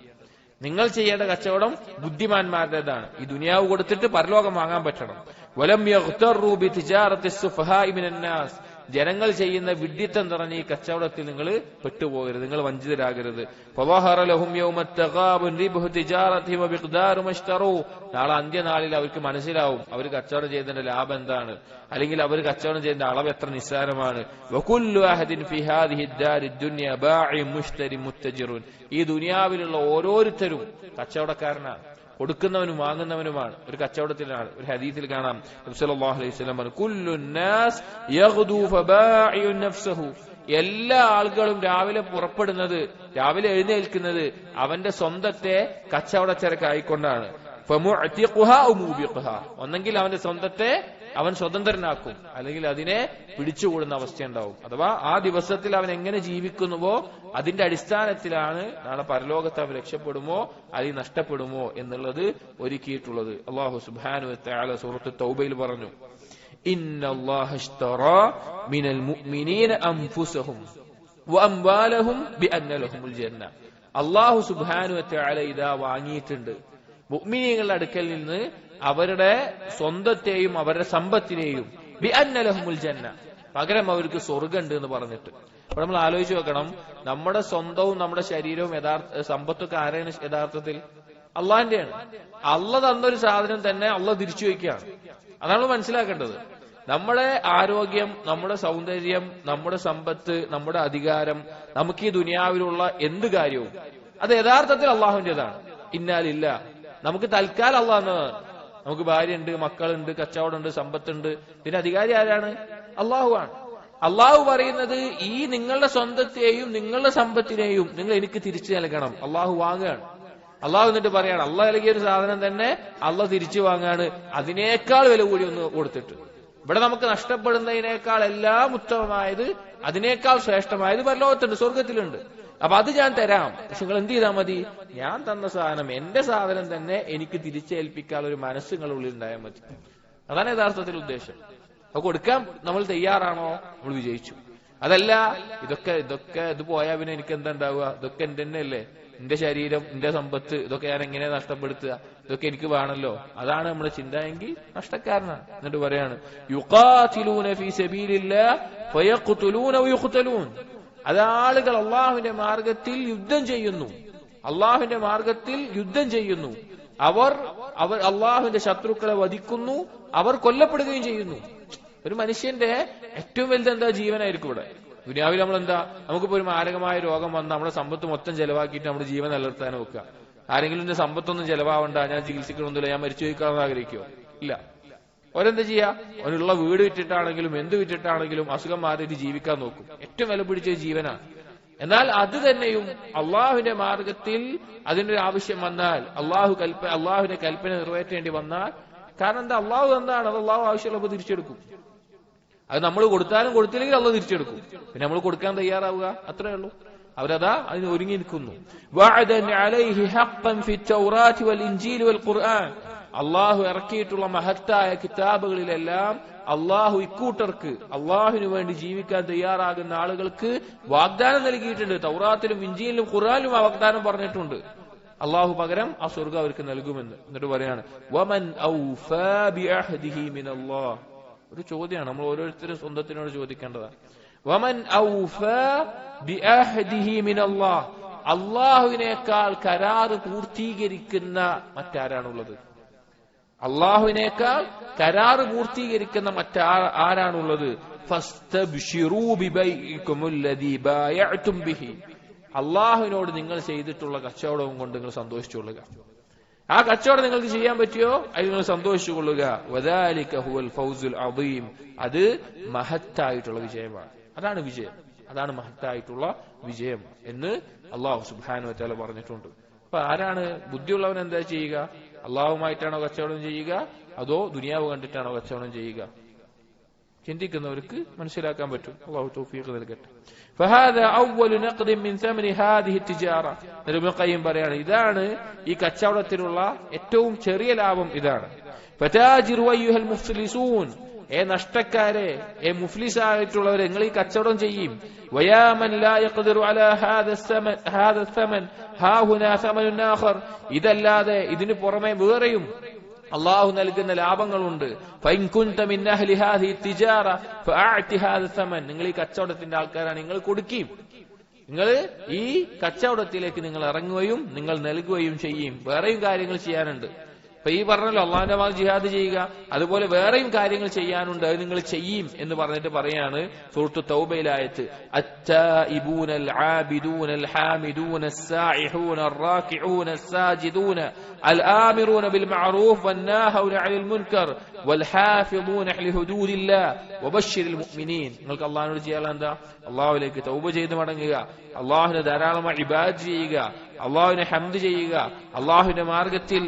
നിങ്ങൾ ചെയ്യേണ്ട കച്ചവടം ബുദ്ധിമാന്മാരുടേതാണ്. ഈ ദുനിയാവ് കൊടുത്തിട്ട് പരലോകം വാങ്ങാൻ പറ്റണം. വലം യഗ്തറു ബിതിജാറത്തി സുഫഹാഇ മിനന്നാസ്, ജനങ്ങൾ ചെയ്യുന്ന വിഡ്ഢിത്തം നിറഞ്ഞ ഈ കച്ചവടത്തിൽ നിങ്ങൾ പെട്ടുപോകരുത്, നിങ്ങൾ വഞ്ചിതരാകരുത്. ഫളഹറ ലഹും യൗമത് തഗാബുൻ റിബ്ഹു തിജാറതിഹിം വബിഖ്ദാറു മശ്തറൂ, നാളെ അന്ത്യനാളിൽ അവർക്ക് മനസ്സിലാവും അവർ കച്ചവടം ചെയ്തതിന്റെ ലാഭം എന്താണ്, അല്ലെങ്കിൽ അവർ കച്ചവടം ചെയ്തതിന്റെ അളവ് എത്ര നിസ്സാരമാണ്. വകുല്ലു അഹദിൻ ഫി ഹാദിഹി ദാരി ദുനിയ ബാഇ മുശ്തരി മുത്തജിറുൻ, ഈ ദുനിയാവിലുള്ള ഓരോരുത്തരും കച്ചവടക്കാരനാണ്, കൊടുക്കുന്നവനും വാങ്ങുന്നവനുമാണ്, ഒരു കച്ചവടത്തിലാണ്. ഒരു ഹദീസിൽ കാണാം നബി സല്ലല്ലാഹു അലൈഹി വസല്ലം പറഞ്ഞു, കുല്ലു നാസ് യഗ്ദു ഫബാഇഉ നഫ്സഹു, എല്ലാ ആളുകളും രാവിലെ പുറപ്പെടുന്നത്, രാവിലെ എഴുന്നേൽക്കുന്നത് അവന്റെ സ്വന്തത്തെ കച്ചവടച്ചരക്കായിക്കൊണ്ടാണ്. ഫമുഅതിഖുഹാ ഔ മൂബിഖുഹാ, ഒന്നെങ്കിൽ അവന്റെ സ്വന്തത്തെ അവൻ സ്വതന്ത്രനാക്കും, അല്ലെങ്കിൽ അതിനെ പിടിച്ചുകൂടുന്ന അവസ്ഥയുണ്ടാവും. അഥവാ ആ ദിവസത്തിൽ അവൻ എങ്ങനെ ജീവിക്കുന്നുവോ അതിന്റെ അടിസ്ഥാനത്തിലാണ് നാളെ പരലോകത്ത് അവൻ രക്ഷപ്പെടുമോ അല്ലെങ്കിൽ നഷ്ടപ്പെടുമോ എന്നുള്ളത് ഒരുക്കിയിട്ടുള്ളത്. അല്ലാഹു സുബ്ഹാനഹു വ തആല സൂറത്ത് തൗബയിൽ പറഞ്ഞു, ഇന്നല്ലാഹ ഇശ്തറാ മിനൽ മുഅ്മിനീന അൻഫുസഹും വഅംവാലഹും ബിഅന്ന ലഹുമുൽ ജന്ന. അല്ലാഹു സുബ്ഹാനഹു വ തആല ഇതാ വാങ്ങിയിട്ടുണ്ട് മുഅ്മിനീങ്ങളുടെ അടുക്കൽ നിന്ന് അവരുടെ സ്വന്തത്തെയും അവരുടെ സമ്പത്തിനെയും ബിഅന്ന ലഹുമുൽ ജന്ന, പകരം അവർക്ക് സ്വർഗ്ഗമുണ്ട് എന്ന് പറഞ്ഞിട്ട്. അപ്പൊ നമ്മൾ ആലോചിച്ച് നോക്കണം, നമ്മുടെ സ്വന്തവും നമ്മുടെ ശരീരവും സമ്പത്തൊക്കെ ആരാണ് യഥാർത്ഥത്തിൽ? അള്ളാഹിന്റെയാണ്. അള്ള തന്നൊരു സാധനം തന്നെ അള്ള തിരിച്ചു വയ്ക്കുകയാണ്. അതാണ് മനസ്സിലാക്കേണ്ടത്. നമ്മുടെ ആരോഗ്യം, നമ്മുടെ സൗന്ദര്യം, നമ്മുടെ സമ്പത്ത്, നമ്മുടെ അധികാരം, നമുക്ക് ഈ ദുനിയാവിലുള്ള എന്ത് കാര്യവും അത് യഥാർത്ഥത്തിൽ അള്ളാഹുവിന്റേതാണ്. ഇന്നാലില്ല, നമുക്ക് തൽക്കാലം അള്ളാഹ് എന്നതാണ്. നമുക്ക് ഭാര്യയുണ്ട്, മക്കളുണ്ട്, കച്ചവടമുണ്ട്, സമ്പത്തുണ്ട്. ഇതിന്റെ അധികാരി ആരാണ്? അള്ളാഹു ആണ്. അള്ളാഹു പറയുന്നത് ഈ നിങ്ങളുടെ സ്വന്തത്തെയും നിങ്ങളുടെ സമ്പത്തിനെയും നിങ്ങൾ എനിക്ക് തിരിച്ചു നൽകണം. അള്ളാഹു വാങ്ങുകയാണ്. അള്ളാഹു എന്നിട്ട് പറയാണ്, അള്ളാഹ് നൽകിയ ഒരു സാധനം തന്നെ അള്ളാഹ് തിരിച്ചു വാങ്ങാണ്, അതിനേക്കാൾ വില കൂടി ഒന്ന് കൊടുത്തിട്ട്. ഇവിടെ നമുക്ക് നഷ്ടപ്പെടുന്നതിനേക്കാൾ എല്ലാം ഉത്തമമായത്, അതിനേക്കാൾ ശ്രേഷ്ഠമായത് പരലോകത്തുണ്ട്, സ്വർഗത്തിലുണ്ട്. അപ്പൊ അത് ഞാൻ തരാം, പക്ഷെ നിങ്ങൾ എന്ത് ചെയ്താൽ മതി? ഞാൻ തന്ന സാധനം, എന്റെ സാധനം തന്നെ എനിക്ക് തിരിച്ചേൽപ്പിക്കാൻ ഒരു മനസ്സ് നിങ്ങളുടെ ഉള്ളിൽ ഉണ്ടായാൽ മതി. അതാണ് യഥാർത്ഥത്തിൽ ഉദ്ദേശം. അപ്പൊ കൊടുക്കാൻ നമ്മൾ തയ്യാറാണോ? നമ്മൾ വിജയിച്ചു. അതല്ല ഇത് പോയാൽ പിന്നെ എനിക്ക് എന്താ ഉണ്ടാവുക? ഇതൊക്കെ എന്റെ തന്നെ അല്ലേ, എന്റെ ശരീരം, എന്റെ സമ്പത്ത്, ഇതൊക്കെ ഞാൻ എങ്ങനെ നഷ്ടപ്പെടുത്തുക? ഇതൊക്കെ എനിക്ക് വേണമല്ലോ. അതാണ് നമ്മുടെ ചിന്ത എങ്കിൽ നഷ്ടക്കാരനാണ്. എന്നിട്ട് പറയാണ്, യുഖാതിലൂന ഫീ സബീലില്ലാഹ് ഫയഖ്തുലൂന വയുഖ്തലൂൻ, അത് ആളുകൾ അള്ളാഹുവിന്റെ മാർഗത്തിൽ യുദ്ധം ചെയ്യുന്നു, അള്ളാഹുവിന്റെ മാർഗത്തിൽ യുദ്ധം ചെയ്യുന്നു, അവർ അള്ളാഹുവിന്റെ ശത്രുക്കളെ വധിക്കുന്നു, അവർ കൊല്ലപ്പെടുകയും ചെയ്യുന്നു. ഒരു മനുഷ്യന്റെ ഏറ്റവും വലുത് എന്താ? ജീവനായിരിക്കും. ഇവിടെ ദുനിയാവിൽ നമ്മളെന്താ, നമുക്കിപ്പോ ഒരു മാരകമായ രോഗം വന്നാൽ നമ്മുടെ സമ്പത്ത് മൊത്തം ചെലവാക്കിയിട്ട് നമ്മുടെ ജീവൻ നിലനിർത്താൻ നോക്കുക. ആരെങ്കിലും എന്റെ സമ്പത്തൊന്നും ചെലവാവണ്ട, ഞാൻ ചികിത്സിക്കണമെന്നില്ല, ഞാൻ മരിച്ചു പോയിക്കാണെന്ന് ആഗ്രഹിക്കുമോ? ഇല്ല. അവരെന്താ ചെയ്യാ? അവനുള്ള വീട് വിറ്റിട്ടാണെങ്കിലും എന്ത് വിറ്റിട്ടാണെങ്കിലും അസുഖം മാറിയിട്ട് ജീവിക്കാൻ നോക്കും. ഏറ്റവും വില പിടിച്ച ജീവനാണ്. എന്നാൽ അത് തന്നെയും അള്ളാഹുവിന്റെ മാർഗത്തിൽ അതിന്റെ ഒരു ആവശ്യം വന്നാൽ, അള്ളാഹുവിന്റെ കൽപ്പന നിറവേറ്റേണ്ടി വന്നാൽ, കാരണം എന്താ? അള്ളാഹു എന്താണ് അത് അള്ളാഹു ആവശ്യമുള്ളപ്പോൾ തിരിച്ചെടുക്കും. അത് നമ്മൾ കൊടുത്താലും കൊടുത്തില്ലെങ്കിൽ അള്ളാഹ് തിരിച്ചെടുക്കും. പിന്നെ നമ്മൾ കൊടുക്കാൻ തയ്യാറാവുക, അത്രേ ഉള്ളൂ. അവരതാ അതിന് ഒരുങ്ങി നിൽക്കുന്നു. അള്ളാഹു ഇറക്കിയിട്ടുള്ള മഹത്തായ കിതാബുകളിലെല്ലാം അള്ളാഹു ഇക്കൂട്ടർക്ക്, അള്ളാഹുവിന് വേണ്ടി ജീവിക്കാൻ തയ്യാറാകുന്ന ആളുകൾക്ക് വാഗ്ദാനം നൽകിയിട്ടുണ്ട്. തൗറാത്തിലും ഇഞ്ചീലിലും ഖുർആനിലും ആ വാഗ്ദാനം പറഞ്ഞിട്ടുണ്ട്. അള്ളാഹു പകരം ആ സ്വർഗ്ഗം അവർക്ക് നൽകുമെന്ന്. എന്നിട്ട് പറയാണ്, വമൻ ഔഫാ ബിഅഹ്ദിഹി മിനല്ലാഹ്. ഒരു ചോദ്യമാണ് നമ്മൾ ഓരോരുത്തരും സ്വന്തത്തിനോട് ചോദിക്കേണ്ടതാണ്. വമൻ ഔഫാ ബിഅഹ്ദിഹി മിനല്ലാഹ്, അള്ളാഹുവിനേക്കാൾ കരാറ് പൂർത്തീകരിക്കുന്ന മറ്റാരാണുള്ളത്? അള്ളാഹുവിനേക്കാൾ കരാറ് പൂർത്തീകരിക്കുന്ന മറ്റാരാണുള്ളത്? ഫസ്തബ്ശിറൂ ബിബൈഇകുമുല്ലദീ ബായഅതും ബിഹി. അള്ളാഹുവിനോട് നിങ്ങൾ ചെയ്തിട്ടുള്ള കച്ചവടവും കൊണ്ട് നിങ്ങൾ സന്തോഷിച്ചുകൊള്ളുക. ആ കച്ചവടം നിങ്ങൾക്ക് ചെയ്യാൻ പറ്റിയോ അതിൽ നിങ്ങൾ സന്തോഷിച്ചുകൊള്ളുക. വദാലിക ഹുവൽ ഫൗസുൽ അദീം. അത് മഹത്തായിട്ടുള്ള വിജയമാണ്. അതാണ് വിജയം, അതാണ് മഹത്തായിട്ടുള്ള വിജയം എന്ന് അള്ളാഹു സുബ്ഹാനഹു വ തആല പറഞ്ഞിട്ടുണ്ട്. അപ്പൊ ആരാണ് ബുദ്ധിയുള്ളവൻ എന്താ ചെയ്യുക? അള്ളാഹുമായിട്ടാണോ കച്ചവടം ചെയ്യുക, അതോ ദുനിയാവ് കണ്ടിട്ടാണോ കച്ചവടം ചെയ്യുക? ചിന്തിക്കുന്നവർക്ക് മനസ്സിലാക്കാൻ പറ്റും. അള്ളാഹു തൗഫീഖ് നൽകട്ടെ. ഫഹാദാ അവ്വലു നഖ്ദിൻ മിൻ സമനി ഹാദിഹി തിജാറ. ഇബ്നു ഖയ്യിം പറയാണ്, ഇതാണ് ഈ കച്ചവടത്തിലുള്ള ഏറ്റവും ചെറിയ ലാഭം. ഇതാണ് ഫതാജിറു അയ്യുഹൽ മുഫ്ലിസൂൻ, നഷ്ടക്കാരെ, മുഫ്ലിസായിട്ടുള്ളവരെ, നിങ്ങൾ ഈ കച്ചവടം ചെയ്യും. വയാമൻ ലാ യഖ്ദിറു അലാ ഹാദ സമൻ ഹാഹുനാ സമനുൻ ആഖർ, ഇതല്ലാതെ ഇതിനു പുറമെ വേറെയും അള്ളാഹു നൽകുന്ന ലാഭങ്ങളുണ്ട്. ഫഇൻ കുൻത മിൻ അഹ്ലി ഹാദിഹി തിജാറ ഫഅഅതി ഹാദ സമൻ, നിങ്ങൾ ഈ കച്ചവടത്തിന്റെ ആൾക്കാരാണ്, നിങ്ങൾ കൊടുക്കും. നിങ്ങൾ ഈ കച്ചവടത്തിലേക്ക് നിങ്ങൾ ഇറങ്ങുകയും നിങ്ങൾ നൽകുകയും ചെയ്യും. വേറെയും കാര്യങ്ങൾ ചെയ്യാനുണ്ട്. അപ്പൊ ഈ പറഞ്ഞല്ലോ അള്ളാഹുവിന്റെ മാർഗ്ഗത്തിൽ ജിഹാദ് ചെയ്യുക, അതുപോലെ വേറെയും കാര്യങ്ങൾ ചെയ്യാനുണ്ട്, അത് നിങ്ങൾ ചെയ്യും എന്ന് പറഞ്ഞിട്ട് പറയാണ് സൂറത്ത് തൗബയിലായത്ത്, അത്താഇബൂനൽ ആബിദൂനൽ ഹാമിദൂനൽ സായിഹൂനൽ റാകിഊനൽ സാജിദൂന അൽ ആമിറൂന ബിൽ മഅറൂഫ് വന്നാഹൂന അനിൽ മുൻകർ വൽ ഹാഫിദൂന ലിഹുദൂദില്ലാഹ് വബശ്ശിരിൽ മുഅ്മിനീൻ. നിങ്ങൾക്ക് അള്ളാഹുവിനോട് ചെയ്യാനുള്ള എന്താ? അള്ളാഹുവിലേക്ക് തൗബ ചെയ്ത് മടങ്ങുക, അള്ളാഹുവിനെ ധാരാളമായി ഇബാദത്ത് ചെയ്യുക, അള്ളാഹുവിനെ ഹംദ് ചെയ്യുക, അള്ളാഹുവിന്റെ മാർഗത്തിൽ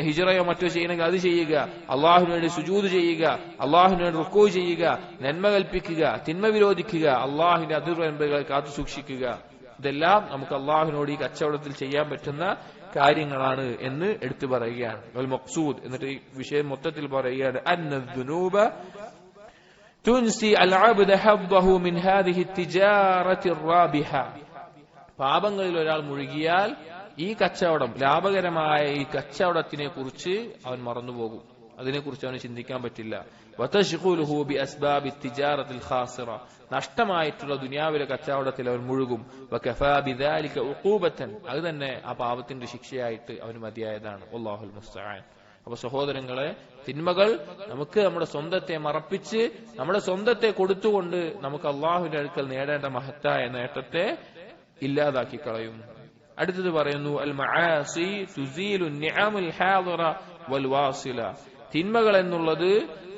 ഹിജ്റയോ മറ്റോ ചെയ്യണമെങ്കിൽ അത് ചെയ്യുക, അള്ളാഹുവിന് വേണ്ടി സുജൂദ് ചെയ്യുക, അള്ളാഹുവിന് വേണ്ടി റുക്കൂ ചെയ്യുക, നന്മ കൽപ്പിക്കുക, തിന്മ വിരോധിക്കുക, അള്ളാഹുവിന്റെ അതിർവരമ്പുകളെ കാത്തു സൂക്ഷിക്കുക. ഇതെല്ലാം നമുക്ക് അള്ളാഹുവിനോട് ഈ കച്ചവടത്തിൽ ചെയ്യാൻ പറ്റുന്ന കാര്യങ്ങളാണ് എന്ന് എടുത്തു പറയുകയാണ്. അൽ മഖ്സൂദ് എന്നിട്ട് ഈ വിഷയം മൊത്തത്തിൽ പറയുകയാണ്, അന്നദ്ദുനൂബ തുൻസി അൽ അബ്ദ ഹബ്ബഹു മിൻ ഹാദിഹി തിജാറത്തി റാബിഹ. പാപങ്ങളിൽ ഒരാൾ മുഴുകിയാൽ ഈ കച്ചവടം, ലാഭകരമായ ഈ കച്ചവടത്തിനെ കുറിച്ച് അവൻ മറന്നുപോകും, അതിനെക്കുറിച്ച് അവന് ചിന്തിക്കാൻ പറ്റില്ല. വതശ്ഗുലുഹു ബിഅസ്ബാബി തിജാറത്തിൽ ഖാസിറ, നഷ്ടമായിട്ടുള്ള ദുനിയാവിലെ കച്ചവടത്തിൽ അവൻ മുഴുകും. വകഫാ ബിദാലിക ഉഖൂബതൻ, അത് തന്നെ ആ പാപത്തിന്റെ ശിക്ഷയായിട്ട് അവന് മതിയായതാണ്. വല്ലാഹുൽ മുസ്തആൻ. അപ്പൊ സഹോദരങ്ങളെ, തിന്മകൾ നമുക്ക് നമ്മുടെ സ്വന്തത്തെ മറപ്പിച്ച് നമ്മുടെ സ്വന്തത്തെ കൊടുത്തുകൊണ്ട് നമുക്ക് അള്ളാഹുവിന്റെ അടുക്കൽ നേടേണ്ട മഹത്തായ നേട്ടത്തെ ഇല്ലാതാക്കി കളയും. അടുത്തത് പറയുന്നു, അൽ മആസി തുസീലു നിഅമുൽ ഹാദിറ വൽ വാസില. തിന്മകൾ എന്നുള്ളത്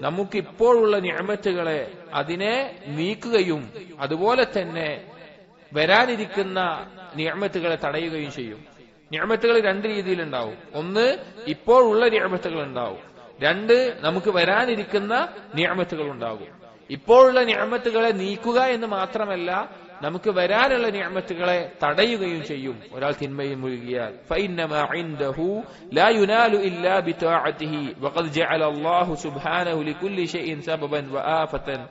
നമുക്ക് ഇപ്പോഴുള്ള നിഅമത്തുകളെ അതിനെ നീക്കുകയും അതുപോലെ തന്നെ വരാനിരിക്കുന്ന നിഅമത്തുകളെ തടയുകയും ചെയ്യും. നിഅമത്തുകൾ രണ്ട് രീതിയിലുണ്ടാവും. ഒന്ന്, ഇപ്പോഴുള്ള നിഅമത്തുകൾ ഉണ്ടാവും. രണ്ട്, നമുക്ക് വരാനിരിക്കുന്ന നിഅമത്തുകൾ ഉണ്ടാകും. ഇപ്പോഴുള്ള നിഅമത്തുകളെ നീക്കുക എന്ന് മാത്രമല്ല, നമുക്ക് വരാനുള്ള നിഅമത്തുകളെ തടയുകയും ചെയ്യും ഒരാൾ തിന്മയിൽ മുഴുകിയാൽ. ഫഇന്നമാ ഇൻദഹു ലാ യുനാലു ഇല്ലാ ബിതഅതിഹി വഖദ് ജഅല അല്ലാഹു സുബ്ഹാനഹു ലികുല്ലി ഷൈഇൻ സബബൻ വആഫതൻ.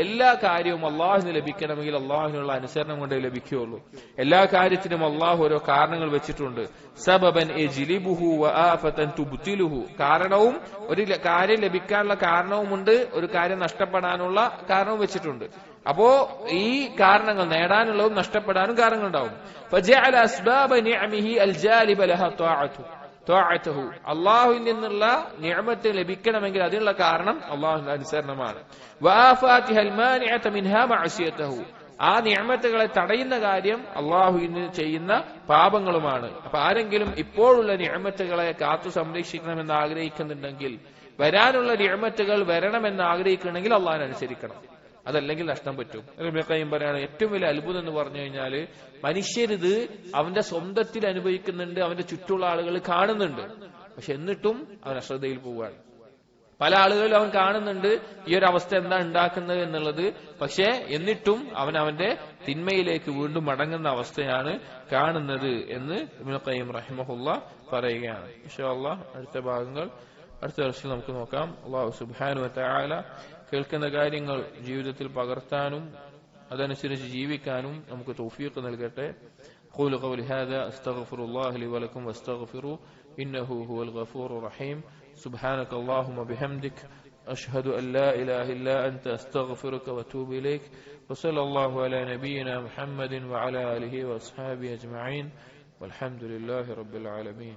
എല്ലാ കാര്യവും അള്ളാഹുവിന് ലഭിക്കണമെങ്കിൽ അള്ളാഹുവിനുള്ള അനുസരണം കൊണ്ടേ ലഭിക്കുകയുള്ളൂ. എല്ലാ കാര്യത്തിനും അള്ളാഹു ഓരോ കാരണങ്ങൾ വെച്ചിട്ടുണ്ട്. സബബൻ യജ്ലിബുഹു വആഫതൻ തുബ്തിലുഹു, കാരണവും ഒരു കാര്യം ലഭിക്കാനുള്ള കാരണവുമുണ്ട്, ഒരു കാര്യം നഷ്ടപ്പെടാനുള്ള കാരണവും വെച്ചിട്ടുണ്ട്. അപ്പോ ഈ കാരണങ്ങൾ നേടാനുള്ളതും നഷ്ടപ്പെടാനും കാരണങ്ങളുണ്ടാവും. ഫജഅല അസ്ബാബ നിഅമിഹി അൽജാലിബ ലഹാ ത്വാഅതുഹു, അള്ളാഹുവിൽ നിന്നുള്ള നിഅമത്ത് ലഭിക്കണമെങ്കിൽ അതിനുള്ള കാരണം അള്ളാഹുവിന്റെ അനുസരണമാണ്. വആഫാതിഹൽ മാനിഅത മിൻഹാ മഅസിയതുഹു, ആ നിഅമത്തുകളെ തടയുന്ന കാര്യം അള്ളാഹുവിന് ചെയ്യുന്ന പാപങ്ങളുമാണ്. അപ്പൊ ആരെങ്കിലും ഇപ്പോഴുള്ള നിഅമത്തുകളെ കാത്തു സംരക്ഷിക്കണമെന്ന് ആഗ്രഹിക്കുന്നുണ്ടെങ്കിൽ, വരാനുള്ള നിഅമത്തുകൾ വരണമെന്ന് ആഗ്രഹിക്കണമെങ്കിൽ അള്ളാഹിനെ അനുസരിക്കണം, അതല്ലെങ്കിൽ നഷ്ടം പറ്റും. റബീഖയും പറയാണ്, ഏറ്റവും വലിയ അത്ഭുതം എന്ന് പറഞ്ഞു കഴിഞ്ഞാല് മനുഷ്യരിത് അവന്റെ സ്വന്തത്തിൽ അനുഭവിക്കുന്നുണ്ട്, അവന്റെ ചുറ്റുള്ള ആളുകൾ കാണുന്നുണ്ട്, പക്ഷെ എന്നിട്ടും അവൻ അശ്രദ്ധയിൽ പോവുകയാണ്. പല ആളുകളും അവൻ കാണുന്നുണ്ട് ഈ ഒരു അവസ്ഥ എന്താ ഉണ്ടാക്കുന്നത് എന്നുള്ളത്, പക്ഷെ എന്നിട്ടും അവൻ അവന്റെ തിന്മയിലേക്ക് വീണ്ടും മടങ്ങുന്ന അവസ്ഥയാണ് കാണുന്നത് എന്ന് ഇബ്നു ഖയ്യിം റഹിമഹുല്ലാഹ് പറയുകയാണ്. ഇൻഷാ അല്ലാഹ് അടുത്ത ഭാഗങ്ങൾ അടുത്ത വർഷം നമുക്ക് നോക്കാം. അല്ലാഹു സുബ്ഹാനഹു വ തആല കേൾക്കുന്ന കാര്യങ്ങൾ ജീവിതത്തിൽ പകർത്താനും അതനുസരിച്ച് ജീവിക്കാനും നമുക്ക് തൗഫീഖ് നൽകട്ടെ. ഖൂലു ഖൗലി ഹാദാ അസ്തഗ്ഫിറുല്ലാഹ ലി വലക്കും വസ്തഗ്ഫിറു ഇന്നഹു ഹുവൽ ഗഫൂറുർ റഹീം. സുബ്ഹാനക അല്ലാഹുമ്മ ബിഹംദിക അഷ്ഹദു അൻ ലാ ഇലാഹ ഇല്ലാ അൻത അസ്തഗ്ഫിറുക വഅതൂബു ഇലൈക്. വസല്ലല്ലാഹു അലാ നബിയിനാ മുഹമ്മദിൻ വഅലാ ആലിഹി വഅസ്ഹാബിഹി അജ്മഈൻ വൽഹംദുലില്ലാഹി റബ്ബിൽ ആലമീൻ.